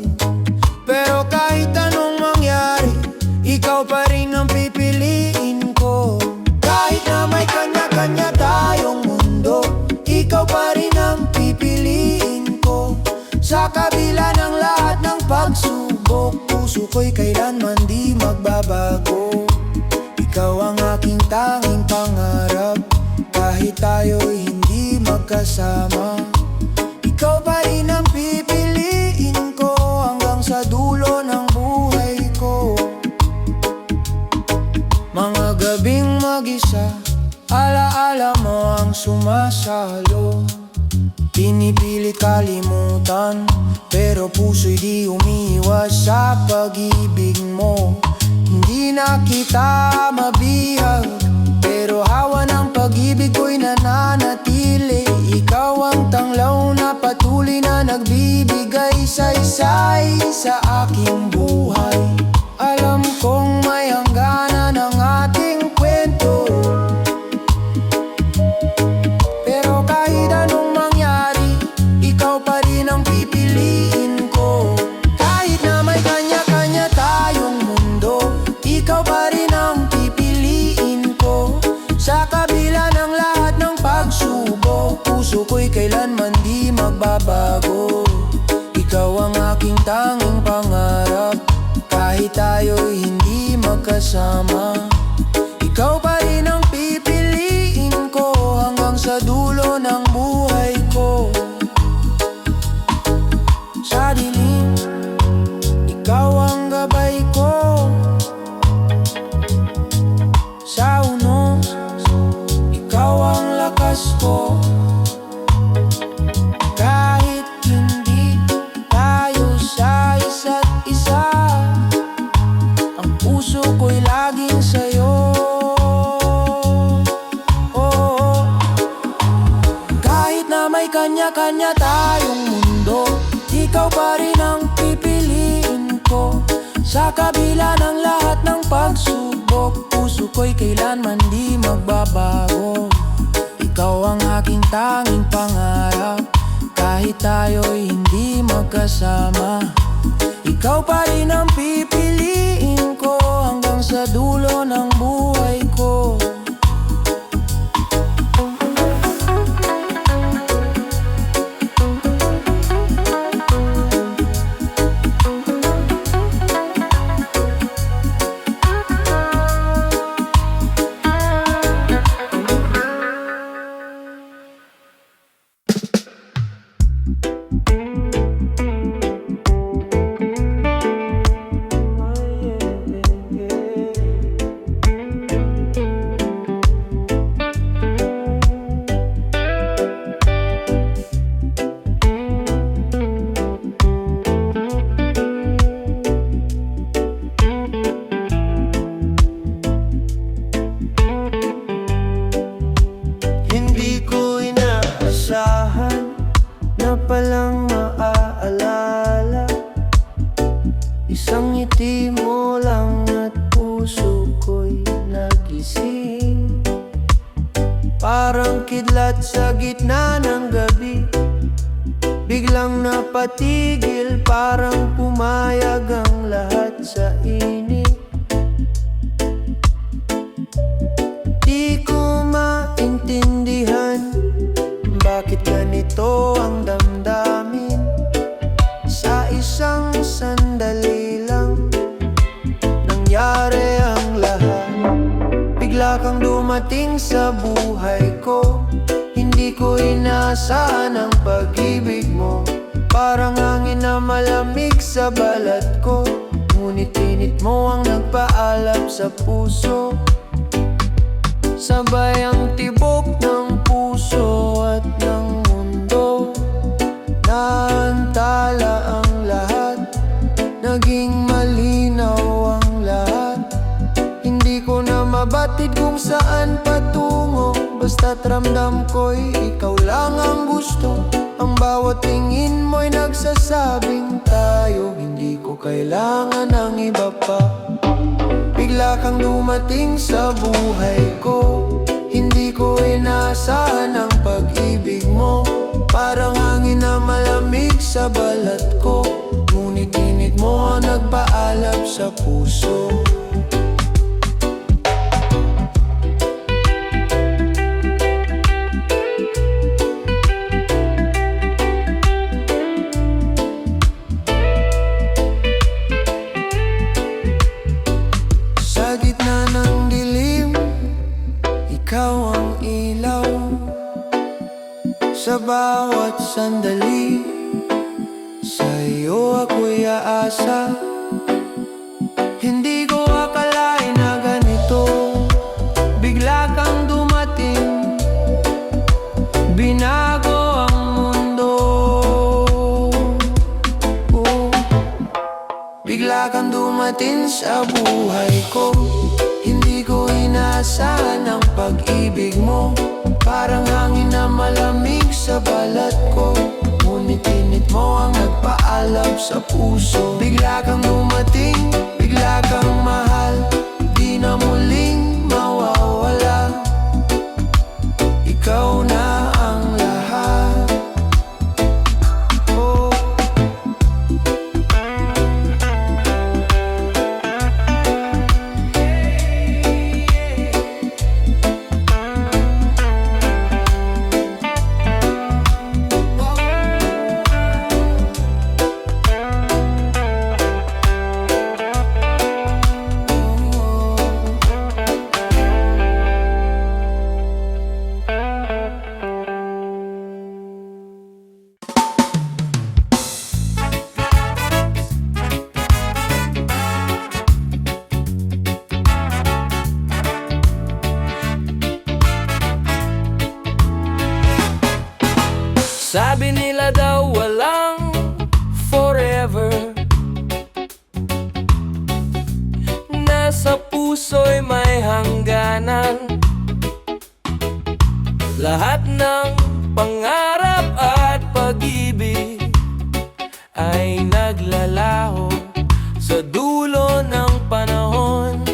[SPEAKER 3] pero kahit anong mangyari, ikaw pa rin ang pipiliin ko. Kahit na may kanya-kanya tayong mundo, ikaw pa rin ang pipiliin ko. Sa kabila ng lahat ng pagsubok, puso ko'y kailanman di magbabago. Ikaw ang aking tanging pangarap, kahit tayo'y hindi magkasama. Ikaw pa rin ang pipiliin ko hanggang sa dulo ng buhay ko. Mga gabing mag-isa, alaala mo ang sumasalo. Pinipilit kalimutan, pero puso'y di umiwas sa pag-ibig mo. Hindi na kita mabihag, pero hawa ng pag-ibig ko'y nananatili. Ikaw ang tanglaw na patuloy na nagbibigay saysay sa aking buhay. Alam kong may hangganan ang ating kwento, pero kahit anong mangyari, ikaw pa rin ang pipiliin ko. Kahit na may kanya-kanya tayong mundo, ikaw pa rin ang pipiliin ko. Sa kabila ng lahat ng pagsubok, puso ko'y kailanman di magbabago. Ikaw ang aking tanging pangarap, kahit tayo'y hindi magkasama. Ikaw pa rin ang pipiliin ko hanggang sa dulo ng buhay ko. Sa dilim, ikaw ang gabay ko. Sa unos, ikaw ang lakas ko. Kahit hindi tayo sa isa't isa, ang puso ko'y laging sa'yo. Oh, kahit na may kanya-kanya tayong mundo, ikaw pa rin ang pipiliin ko. Sa kabila ng lahat ng pagsubok, puso ko'y kailanman di magbabago. Ikaw ang aking tanging pangarap, kahit tayo'y hindi magkasama. Ikaw pa rin ang pipiliin ko hanggang sa dulo ng buhay ko.
[SPEAKER 1] Hindi ko inaasahan na palang maaalala. Isang ngiti mo lang at puso ko'y nagising. Parang kidlat sa gitna ng gabi, biglang napatigil, parang pumayag ang lahat sa init. Di ko maintindihan bakit ganito ang damdamin. Sa isang sandali lang nangyari ang lahat. Bigla kang dumating sa buhay ko, hindi ko inaasahan ang pag-ibig mo. Parang hangin na malamig sa balat ko, ngunit init mo ang nagpaalab sa puso. Sabay ang tibok ng puso at ng mundo, naantala ang lahat, naging malinaw ang lahat. Hindi ko na mabatid kung
[SPEAKER 3] saan patungo, basta't ramdam ko'y ikaw lang ang gusto. Ang bawat tingin mo'y nagsasabing tayo, hindi ko kailangan ng iba pa. Bigla kang dumating sa buhay ko, hindi ko inaasahan ang pag-ibig mo. Parang hangin na malamig sa balat ko, ngunit init mo ang nagpaalab sa puso. Sa gitna ng dilim, ikaw ang ilaw. Sa bawat sandali, sa'yo ako'y aasa. Hindi ko akalain na ganito, bigla kang dumating, binago ang mundo. Bigla kang dumating sa buhay ko, hindi ko inaasahan ang pag-ibig mo. Parang hangin na malamig sa balat ko, ngunit init mo ang nagpaalab sa puso. Bigla kang dumating, bigla kang mahal, di na muling mawawala. Ikaw na ang lahat. Oh.
[SPEAKER 1] Sabi nila daw walang forever, nasa puso'y may hangganan. Lahat ng pangarap at pag-ibig ay naglalaho sa dulo ng panahon.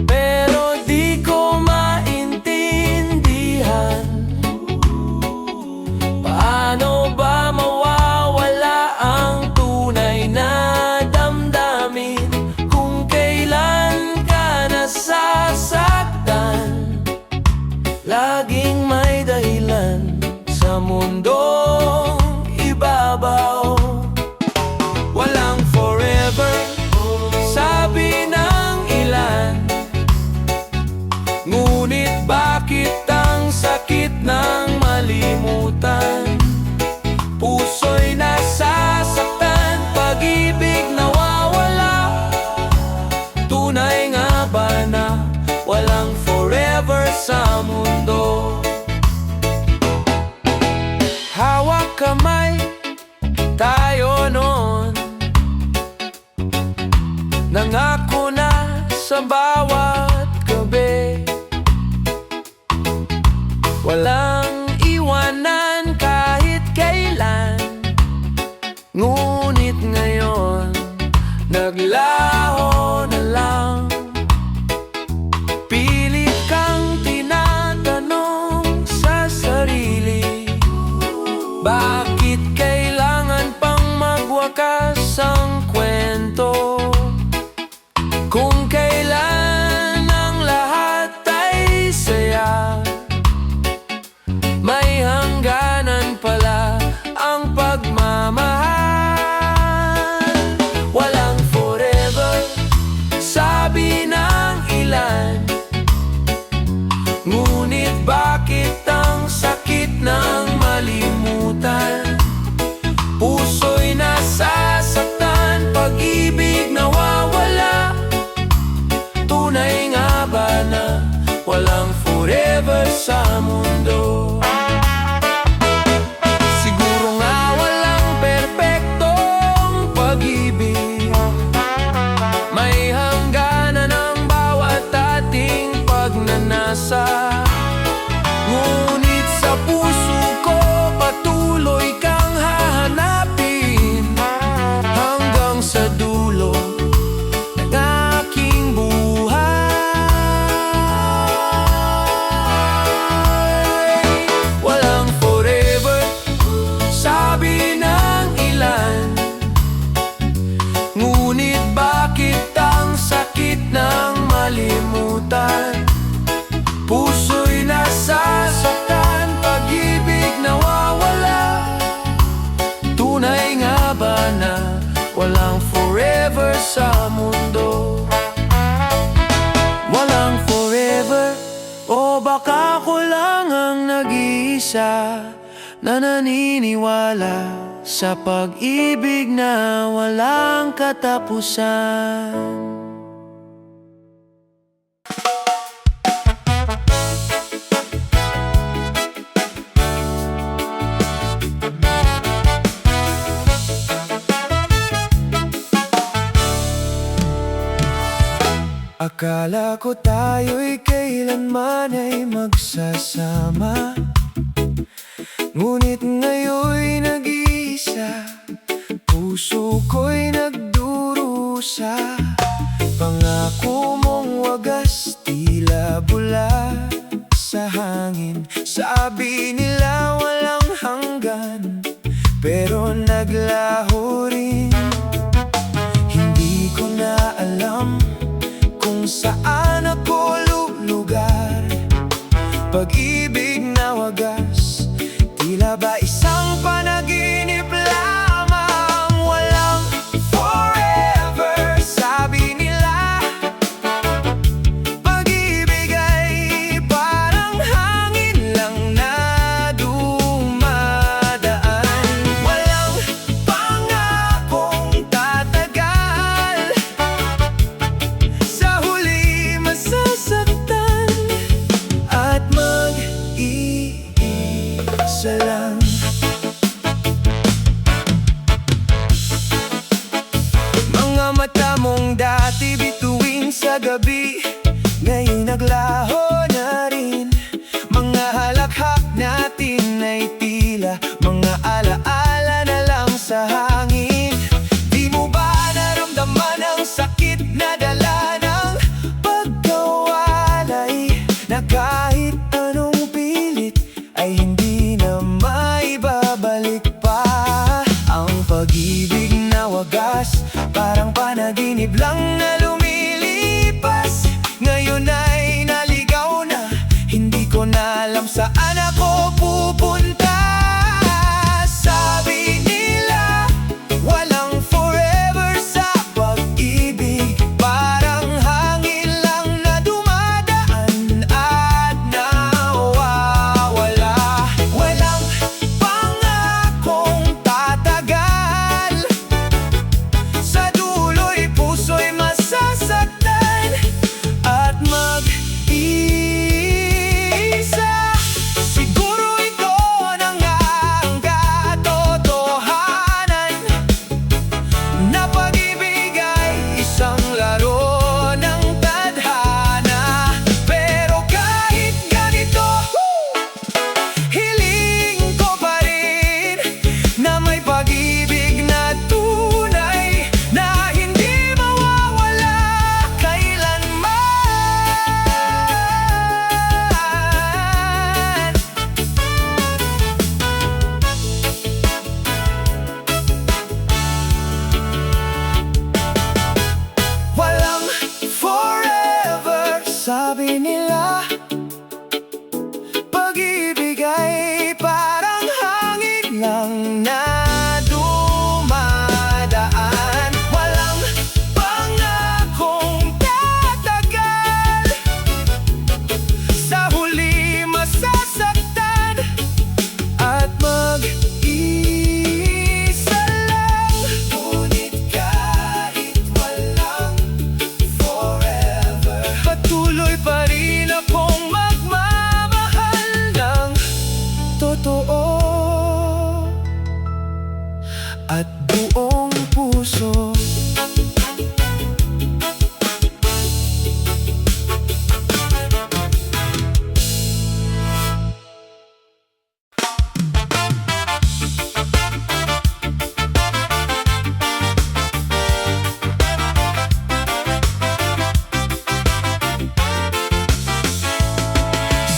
[SPEAKER 1] Pero di ko maintindihan, paano ba mawawala ang tunay na damdamin kung kailan ka nasasaktan? Laging may dahilan sa mundong ibabaw. Walang forever, sabi ng ilan. Ngunit bakit ang sakit ng malimutan? Puso'y nasasaktan, pag-ibig nawawala. Tunay nga ba na walang forever sa mundo? Hawak kamay tayo noon, nangako na sa bawat gabi, walang iwanan kahit kailan. Ngunit ngayon, naglaho na lang. Pilit kang tinatanong sa sarili, bakit kailangan pang magwakas ang kwento? Kung kailan Walang forever sa mundo. Walang forever, o baka ako lang ang nag-iisa na naniniwala sa pag-ibig na walang katapusan. Akala ko tayo'y kailanman ay magsasama, ngunit ngayon'y nag-iisa. Puso ko'y nagdurusa. Pangako mong wagas, tila bula sa hangin. Sabi nila walang hanggan, pero naglaho rin. Hindi ko na alam kung saan ako lulugar. Pag-ibig na wagas, tila ba isang panaginip lamang. Walang forever, sabi nila. Pag-ibig ay parang hangin lang na dumadaan. Walang pangakong tatagal, sa huli masasaktan at mag-iisa lang. Mga mata mong dati bituin sa gabi, ngayon naglaho na rin. Mga halakhak natin ay tila mga alaala na lang sa hangin. Di mo ba naramdaman ang sakit na dala ng pagkawalay, na kahit anong pilit ay hindi na maibabalik pa? Ang pag-ibig na wagas, parang panaginip lang na lumilipas. Ngayon ay naligaw na, hindi ko na alam saan ako pupunta. Sabi nila walang forever sa pag-ibig, parang hangin lang na dumadaan at nawawala. Walang pangakong tatagal, sa dulo'y puso'y masasaktan at mag-isa. Siguro ito na nga ang katotohanan, na pag-ibig ay isang laro ng tadhana. Pero kahit ganito, hiling ko pa rin na may pag-ibig na tunay, na hindi mawawala kailanman. Walang forever, sabi nila. Pag-ibig ay parang hangin lang na dumadaan. Walang pangakong tatagal, sa huli masasaktan at mag-isa lang. Ngunit kahit walang forever, patuloy pa rin akong magmamahal ng totoo at buong puso.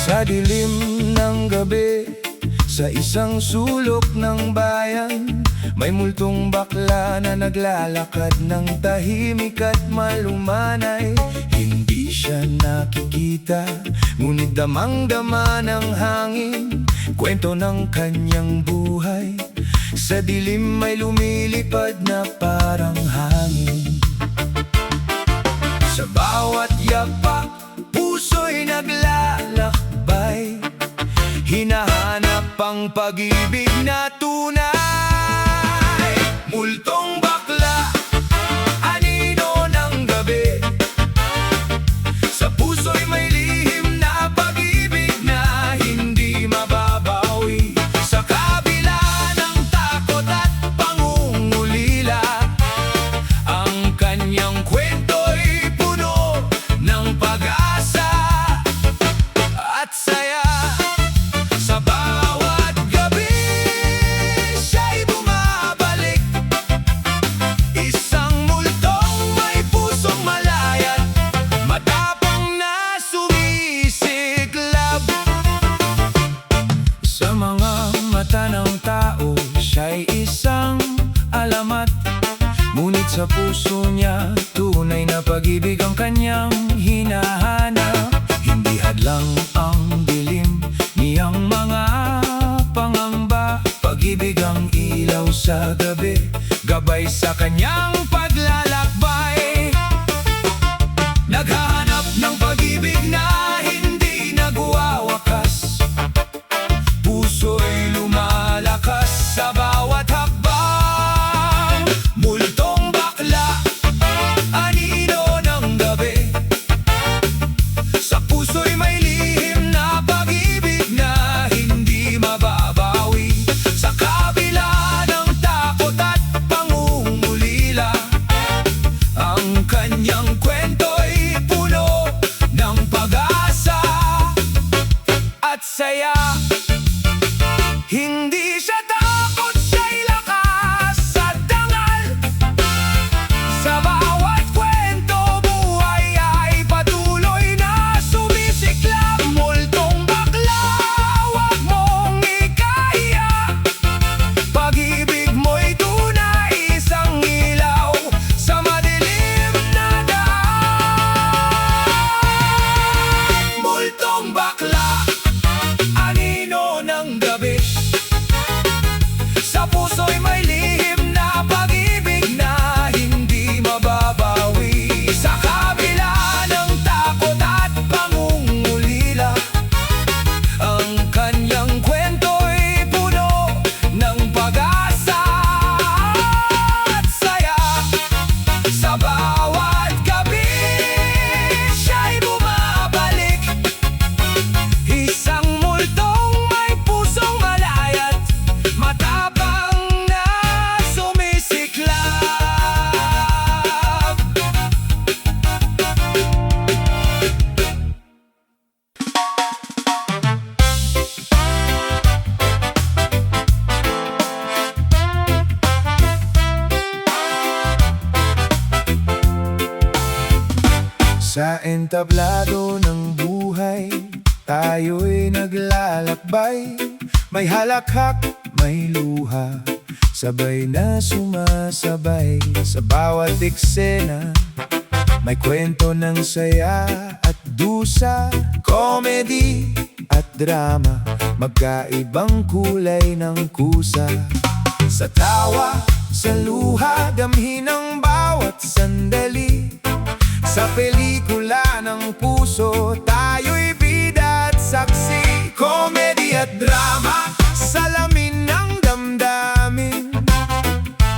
[SPEAKER 1] Sa dilim ng gabi, sa isang sulok ng bayan, may multong bakla na naglalakad ng tahimik at malumanay. Hindi siya nakikita, ngunit damang-dama ng hangin, kwento ng kanyang buhay. Sa dilim may lumilipad na parang hangin. Sa bawat yapak, puso'y naglalakbay, hinahanap ang pag-ibig na tunay. Multong bakla, anino ng gabi, sa puso'y may lihim na pag-ibig na hindi mababawi. Sa kabila ng takot at pangungulila, ang kanyang kwento'y puno ng pag-asa at saya. Sa bawat gabi, siya'y bumabalik, isang multong may pusong malayat, matapang na sumisiklab. Sa mga mata ng tao, siya'y isang alamat, ngunit sa puso niya, tunay na pag-ibig ang kanyang hinahanap. Hindi hadlang ang dilim niyang mga pangamba, pag-ibig ang ilaw sa gabi, gabay sa kanyang paglalakbay. Naghahanap ng pag-ibig na hindi nagwawakas, puso'y lumalakas sa bawat hakbang. Multong bakla, anino ng gabi, sa puso'y may lihim na pag-ibig na hindi mababawi. Sa kabila ng takot at pangungulila, ang kanyang kwento'y puno ng pag-asa at saya. Hindi siya takot, siya'y lakas at dangal, sa bawat kwento buhay ay patuloy na sumisiklab. Multong bakla, wag mong ikahiya, pag-ibig mo'y tunay, isang ilaw sa madilim na daan. Multong bakla, anino ng gabi, sa puso'y may lihim na pag-ibig na hindi mababawi. Sa kabila ng takot at pangungulila, ang kanyang kwento'y puno ng pag-asa at saya. Sa bawat gabi, siya'y bumabalik, isang multong may pusong malayat, matapang na sumisiklab. Sa entablado ng buhay, tayo'y naglalakbay, may halakhak, may luha, sabay na sumasabay. Sa bawat eksena, may kwento ng saya at dusa, comedy at drama, magkaibang kulay ng kusa. Sa tawa, sa luha, damhin ang bawat sandali, sa pelikula ng puso, tayo'y bida at saksi. Comedy at drama, salamin ng damdamin,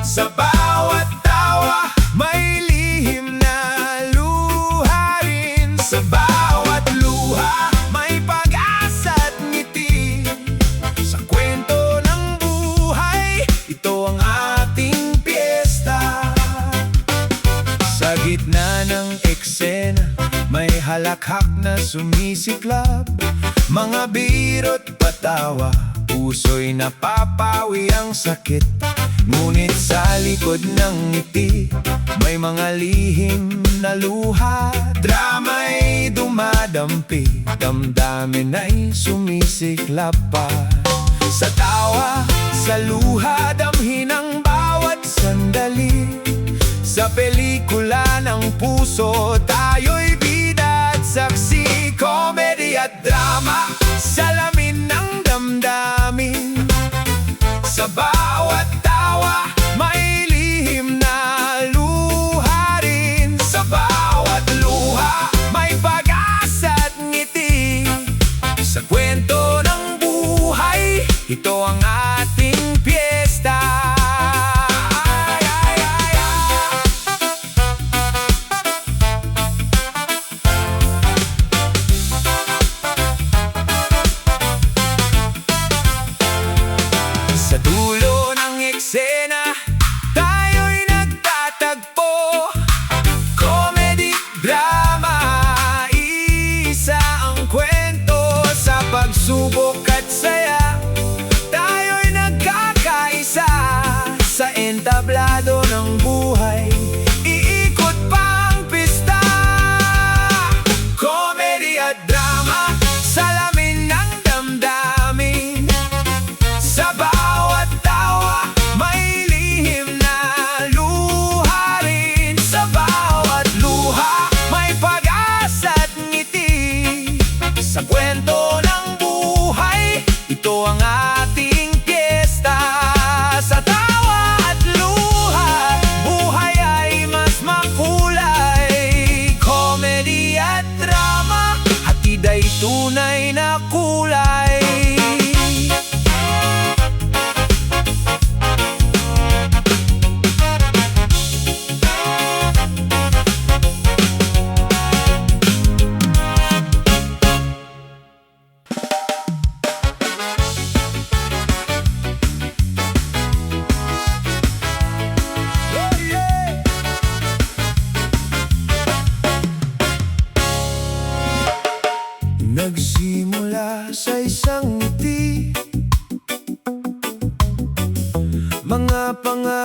[SPEAKER 1] sa bawat tawa, may lihim na luha rin. Sa bawat luha, may pag-asa at ngiti, sa kwento ng buhay, ito ang ating piyesta. Sa gitna ng eksena, may halakhak na sumisiklab, mga biro't patawa, puso'y napapawi ang sakit. Ngunit sa likod ng ngiti, may mga lihim na luha, drama'y dumadampi, damdamin ay sumisiklab pa. Sa tawa, sa luha, damhin ang bawat sandali, sa pelikula ng puso, tayo'y bida at saksi. Comedy at drama, salamin ng damdamin, sa bawat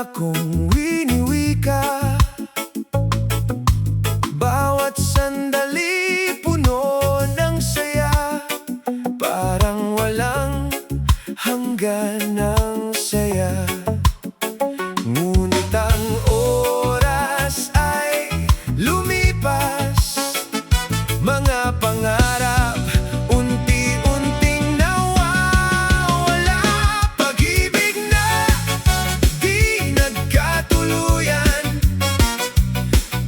[SPEAKER 1] akong winiwika. Bawat sandali puno ng saya, parang walang hanggan ng saya. Ngunit ang oras ay lumipas, mga pangarap unti-unting nawawala. Pag-ibig na di nagkatuluyan,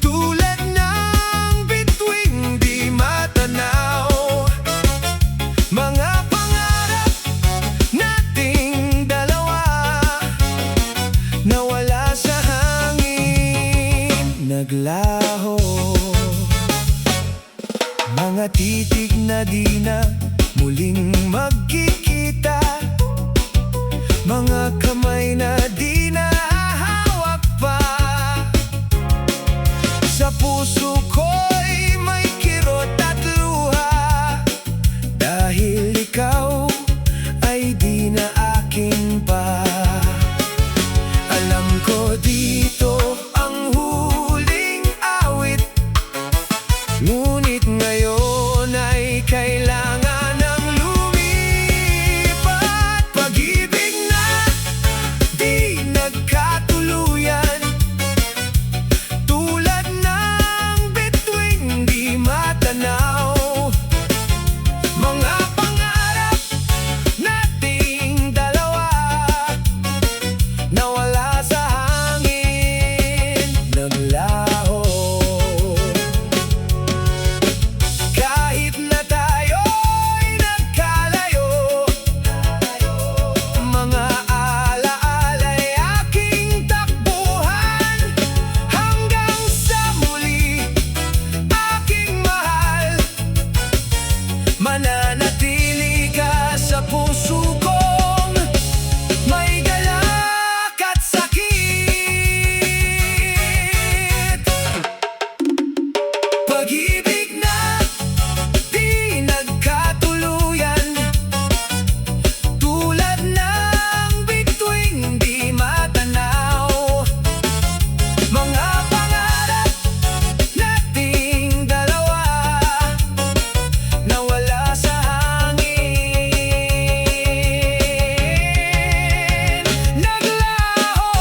[SPEAKER 1] tulad ng bituing di matanaw. Mga pangarap nating dalawa nawala sa hangin, naglaho. Mga titig na di na muling magkikita, mga kamay na di na hawak pa. Sa puso ko'y may kirot at luha, dahil ikaw ay di na akin pa. Alam ko dito ang huling awit, ngunit ngayon ay kailangan ng lumipat. Pag-ibig na di nagkatuluyan, tulad ng bituing di matanaw. Mga pangarap nating dalawa nawala sa hangin, naglaho. Kahit na tayo'y nagkalayo, mga alaala'y aking takbuhan. Hanggang sa muli, aking mahal, mananatili ka sa puso kong may galak at sakit. Pag-ibig na di nagkatuluyan, tulad ng bituing di matanaw. Mga pangarap nating dalawa nawala sa hangin, naglaho.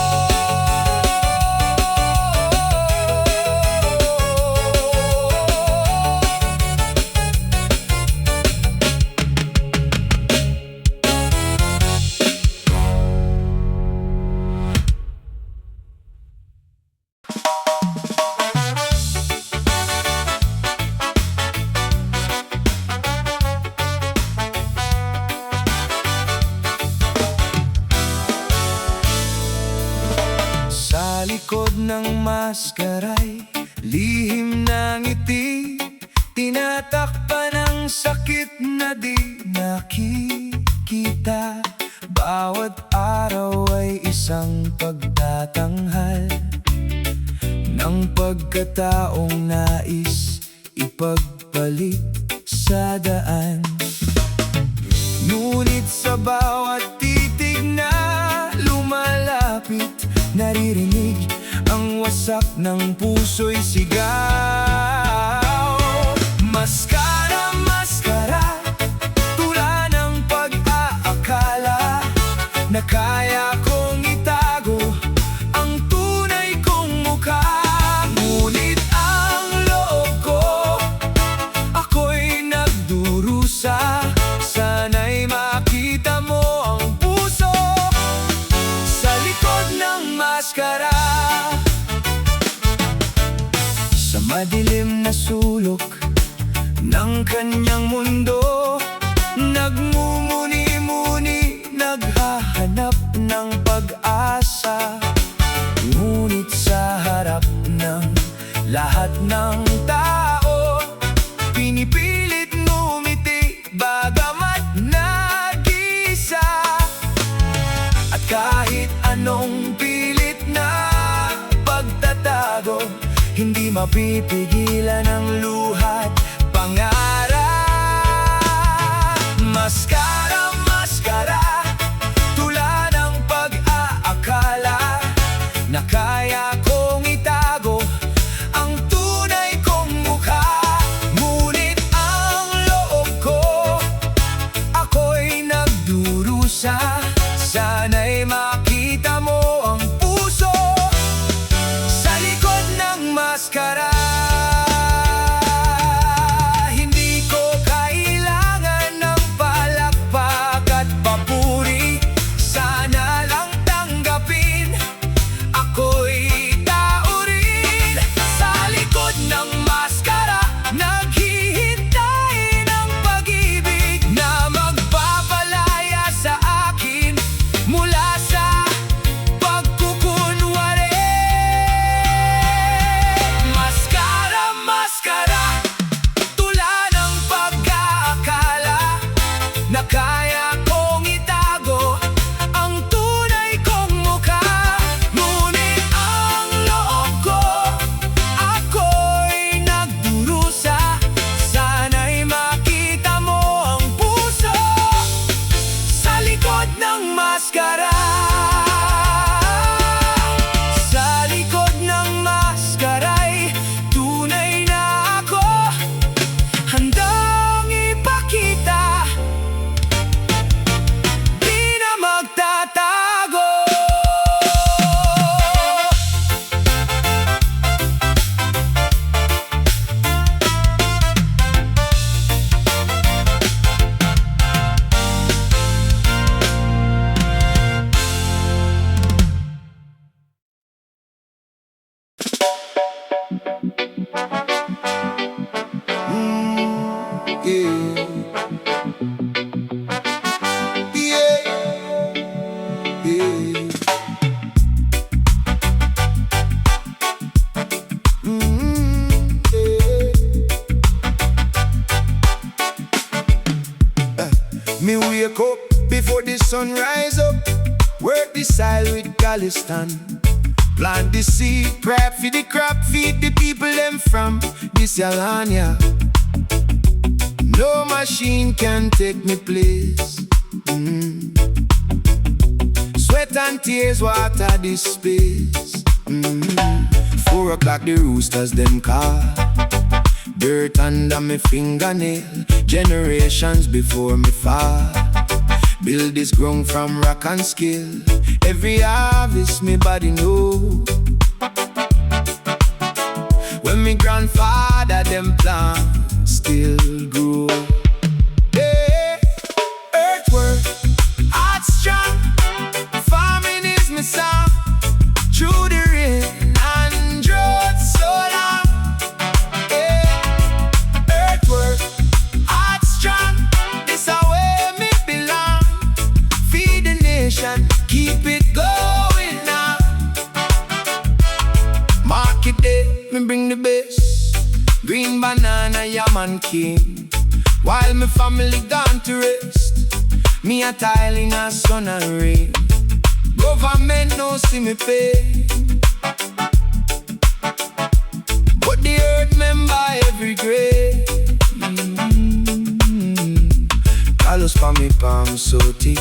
[SPEAKER 1] Sa likod ng maskara'y lihim na ngiti, tinatakpan ng sakit na di nakikita. Bawat araw ay isang pagtatanghal ng pagkataong nais ipagpalit sa daan. Ngunit sa bawat titig na lumalapit, naririnig ang wasak ng puso'y sigaw. Maskara, maskara, tula ng pag-aakala na kaya kong itago ang tunay kong mukha. Ngunit ang loob ko, ako'y nagdurusa. Sana'y makita mo ang puso sa likod ng maskara. Sa madilim na sulok ng kanyang mundo, nagmumuni-muni, naghahanap ng pag-asa. Ngunit sa harap ng lahat ng tao, pinipilit ngumiti bagamat nag-isa. At kahit anong pilit na pagtatago, hindi mapipigilan ang luha't pangarap. Maskara, maskara, tula ng pag-aakala sun rise up, work the soil with Galistan. Plant the seed, prep for the crop, feed the people them from this Yalania. No machine can take me place. Sweat and tears water this space. 4 o'clock the roosters them call. Dirt under me fingernail, generations before me fall. Build this ground from rock and skill. Every harvest me body know. When me grandfather them plant still grow. Hey, earthwork, heart strong. Farming is my song. Through the rain and drought so long. Hey, earthwork, heart strong. This a way me belong. Feed the nation, keep it going now. Market day, me bring the best. Green banana, yam and king. While my family gone to rest, me a tile in a sun and rain. Government no see me pay, but the earth member every grade. Colors for me palm so thick.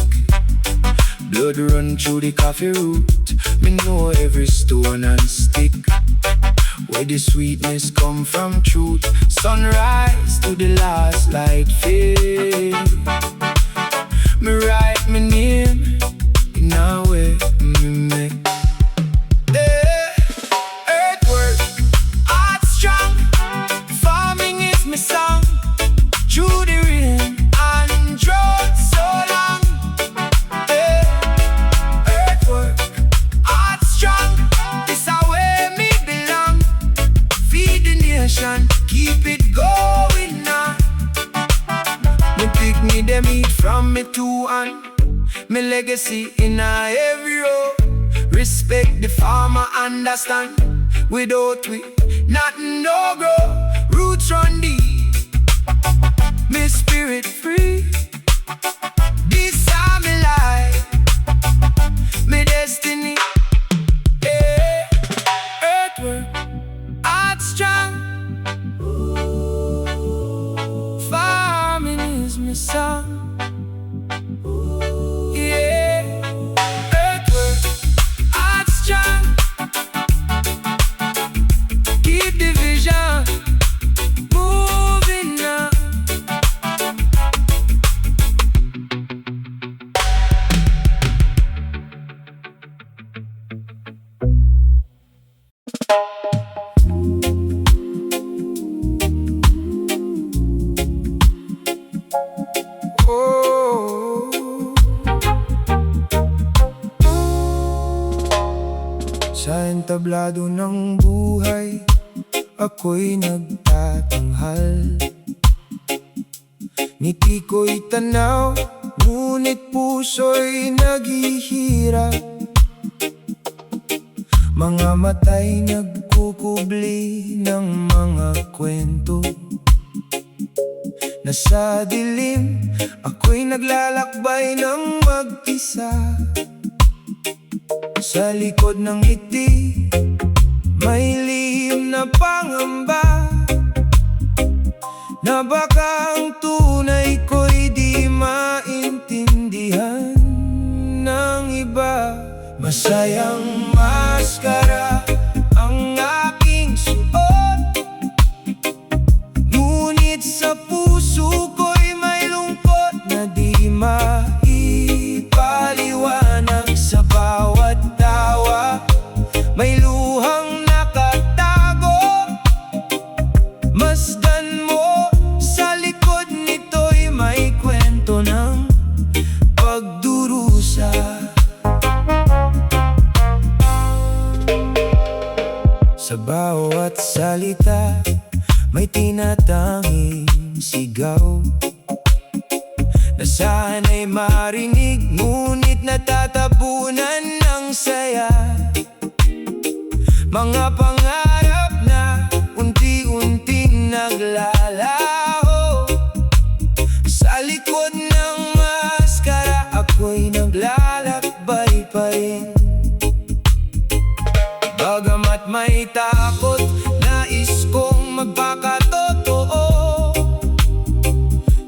[SPEAKER 1] Blood run through the coffee root. Me know every stone and stick. Where the sweetness come from truth. Sunrise to the last light fade. Me write my name in a way me make. Hey, earthwork, heart strong. Farming is my song. Through the rain and drought so long. Hey, earthwork, heart strong. This a way me belong. Feed the nation, keep it going on. Me pick me them eat from me two hand. Me legacy in a every row. Respect the farmer, understand. Without we, nothing no grow. Roots run deep, me spirit free. This is me life, me destiny. Hey, earthwork, heart strong. Farming is my song. Yeah, earthwork, heart strong. Keep the vision moving now. Sa entablado ng buhay, ako'y nagtatanghal. Ngiti ko'y tanaw, ngunit puso'y naghihirap. Mga mata'y nagkukubli ng mga kwento. Nasa dilim, ako'y naglalakbay ng mag-isa. Sa likod ng ngiti, may lihim na pangamba, na baka ang tunay ko'y di maintindihan ng iba. Masayang maskara ang aking suot, ngunit sa puso ko'y may lungkot na di maipaliwanag. Sa bawat tawa, may luhang nakatago. Masdan mo, sa likod nito'y may kwento ng pagdurusa. Sa bawat salita, may tinatanging sigaw na sana'y marinig, ngunit natatabunan ng saya. Mga pangarap na unti-unting naglalaho. Sa likod ng maskara, ako'y magpakatotoo.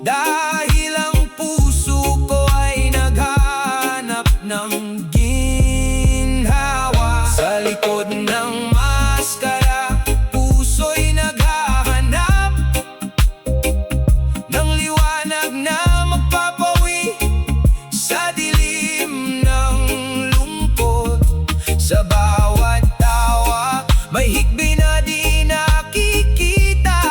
[SPEAKER 1] Dahil ang puso ko ay naghahanap ng ginhawa. Sa likod ng maskara, puso'y naghahanap ng liwanag na magpapawi sa dilim ng lungkot. Sa bawat tawa, may hikbi na di nakikita.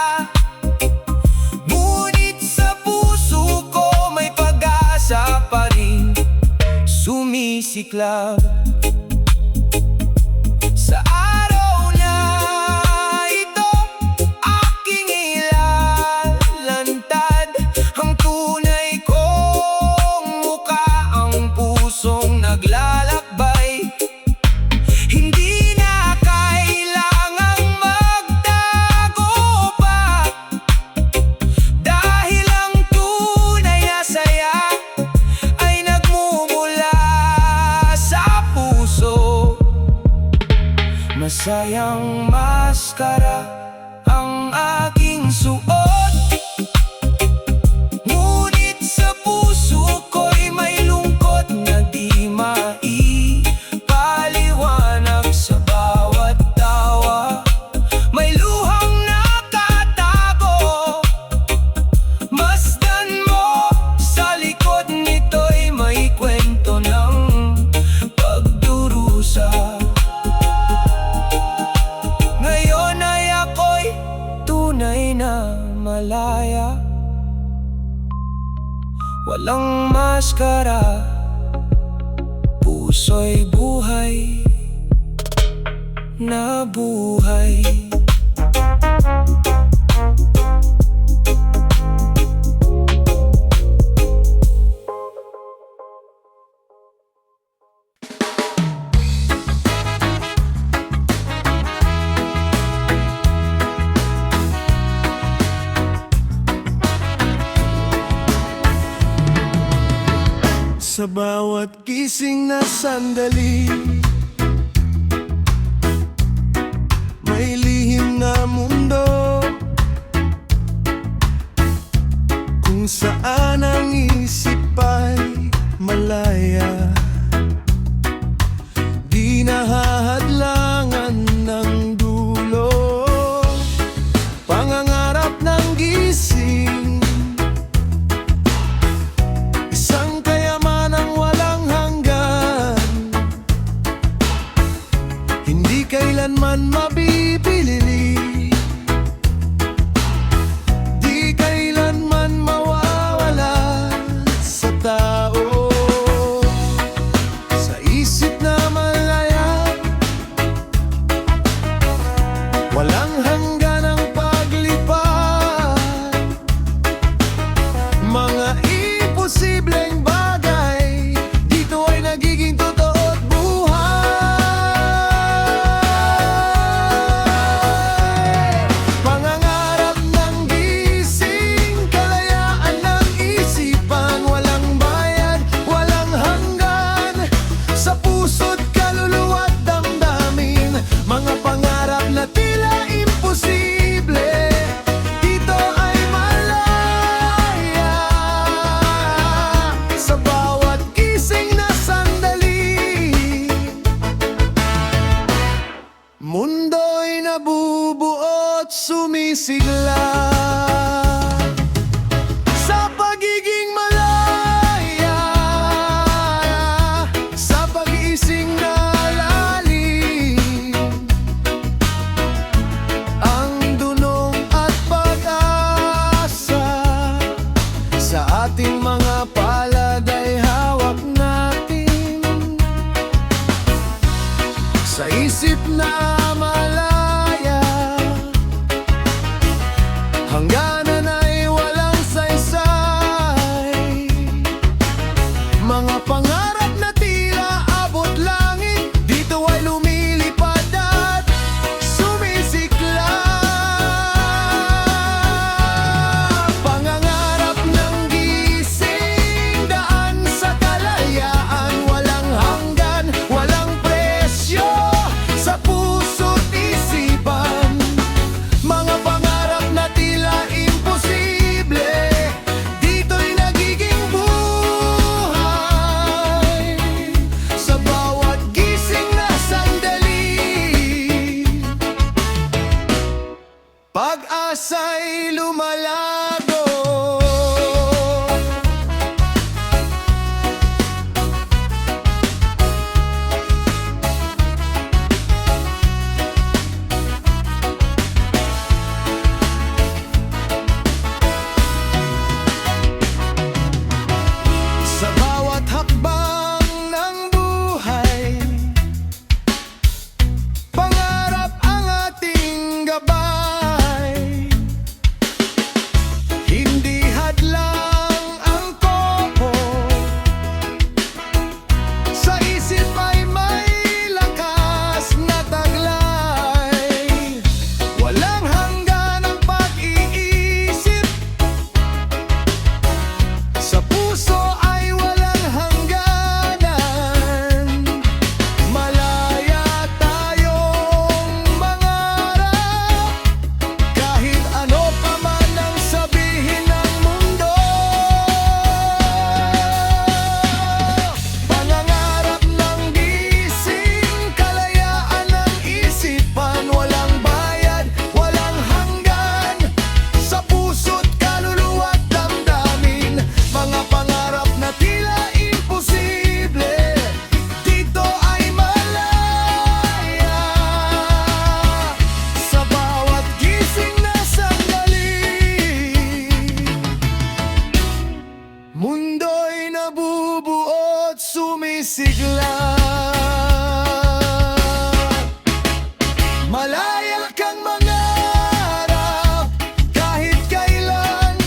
[SPEAKER 1] Ngunit sa puso ko may pag-asa pa rin sumisiklab. Sa araw na ito, aking ilalantad ang tunay kong mukha, ang pusong naglalakbay. Hindi na kailangang magtago pa, dahil ang tunay na saya ay nagmumula sa puso. Masayang maskara ang aking suot, ngunit sa puso ko'y may lungkot na di maipaliwanag. Sa bawat tawa, may luhang nakatago. Masdan mo, sa likod nito'y may kwento ng pagdurusa. Ngayon ay ako'y tunay na malaya, walang maskara, puso'y buhay na buhay.
[SPEAKER 3] Sa bawat gising na sandali, may lihim na mundo kung saan ang isip ay malaya. Di nahahadlangan ng dulo, pangangarap ng gising. Isang kayamanang walang hanggan, hindi kailanman mabibili, di kailanman mawawala sa tao. Sa isip na malaya, walang hanggan ang paglipad. Mga imposibleng bagay dito ay nagiging totoo at buhay. Pangangarap ng gising, kalayaan ng isipan, walang bayad, walang hanggan, sa puso't kaluluwa at damdamin. Mga pangarap na tila imposible, dito ay malaya. Sa bawat gising na sandali, mundo'y nabubuo at sumisigla. Sa pagiging malaya, sa pag-iising na lalim, ang dunong at pag-asa sa ating mga palad ay hawak natin. Sa isip na malaya, pag-asa'y lumalago. Sa bawat hakbang ng buhay, pangarap ang ating gabay. Hindi hadlang ang kopo, sa isip ay may lakas na taglay. Walang hanggan ang pag-iisip, sa puso ay walang hangganan. Malaya tayong mangarap, kahit ano pa man ang sabihin ng mundo. Pangangarap ng gising, kalayaan ng isipan, walang bayad, walang hanggan, sa puso't kaluluwa't damdamin. Mga pangarap na tila imposible, dito ay malaya. Sa bawat gising na sandali, mundo'y nabubuo't sumisigla. Malaya kang mangarap, kahit kailan,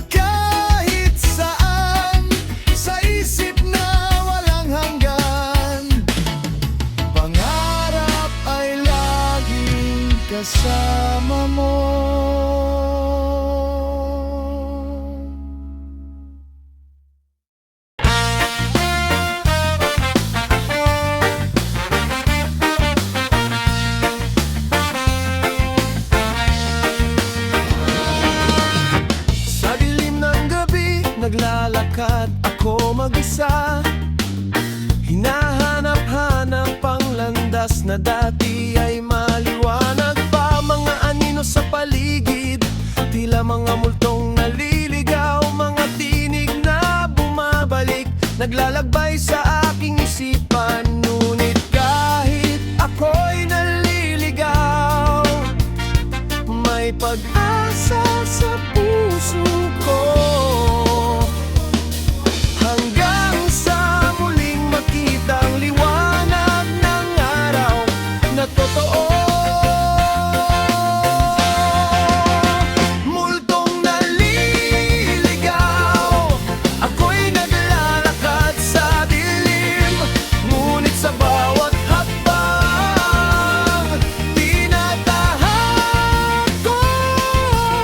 [SPEAKER 3] kahit saan, sa isip na walang hanggan. Pangarap ay laging kasama mo.
[SPEAKER 1] Sa dilim ng gabi, naglalakad ako mag-isa. Hinahanap-hanap ang landas na dati ay maliwanag pa. Mga anino sa paligid, tila mga multong naliligaw. Mga tinig na bumabalik, naglalagbay sa aking isipan. Ngunit kahit ako'y naliligaw, may pag-asa sa puso ko. Hanggang sa muling makita ang liwanag ng araw na totoo. Multong naliligaw, ako'y naglalakad sa dilim. Ngunit sa bawat hakbang, tinatahak ko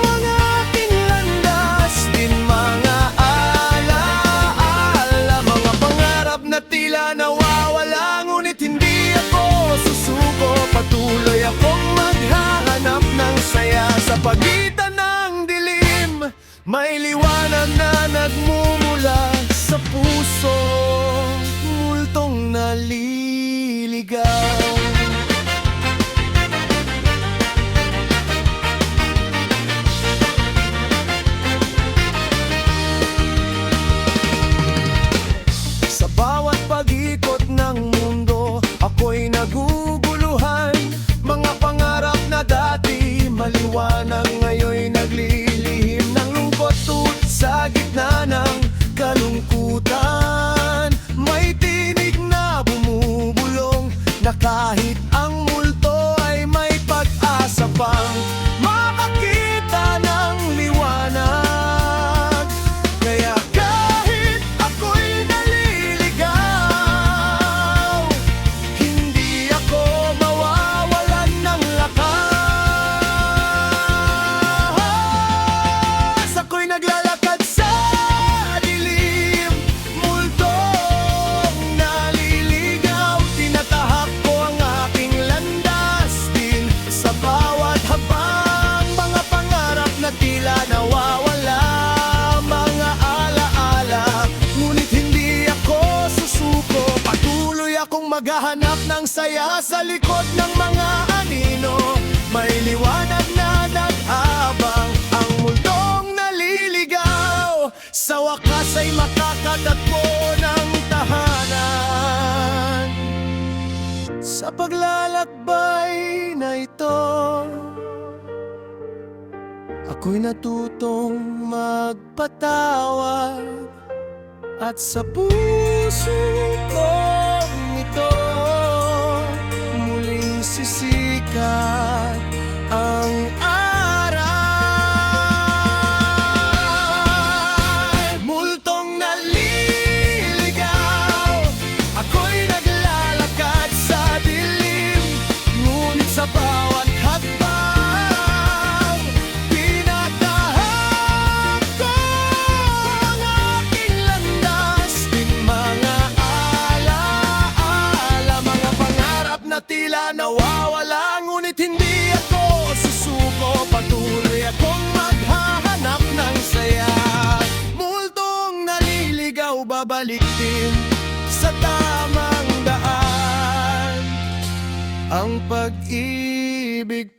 [SPEAKER 1] ang aking landas. Din mga alaala, mga pangarap na tila nawawala. Ngunit hindi ako susuko, patuloy akong maghahanap ng saya. Sa pagitan ng dilim, may liwanag na nagmumula sa puso. Multong naliligaw. Sa bawat pag-ikot ng mundo, ako'y naguguluhan. Mga pangarap na dati maliwanag, ngayon'y naglilihim ng lungkot. Sa gitna ng kalungkutan, may tinig na bumubulong, na kahit ang multo ay may pag-asa pang makakita ng liwanag. Kaya kahit ako'y naliligaw, hindi ako mawawalan ng lakas. Ako'y naglalakad sa dilim, multong naliligaw. Tinatahak ko ang aking landas. Din sa bawat habang, mga pangarap na tila nawawala. Mga alaala, ngunit hindi ako susuko. Patuloy akong maghahanap ng saya sa likod ng mga anino. May liwanag na nag-aabang. paglalakbay na ito, ako'y natutong magpatawad, at sa puso kong ito muling sisikat ang aral. Multong naliligaw, ako'y naglalakad sa dilim, ngunit sa bawat hakbang pinatahak ko ang aking landas. Din mga alaala, mga pangarap na tila nawawala, ngunit hindi ako susuko. Patuloy akong maghahanap ng saya. Multong naliligaw, babalik din sa tamang daan. Ang pag-ibig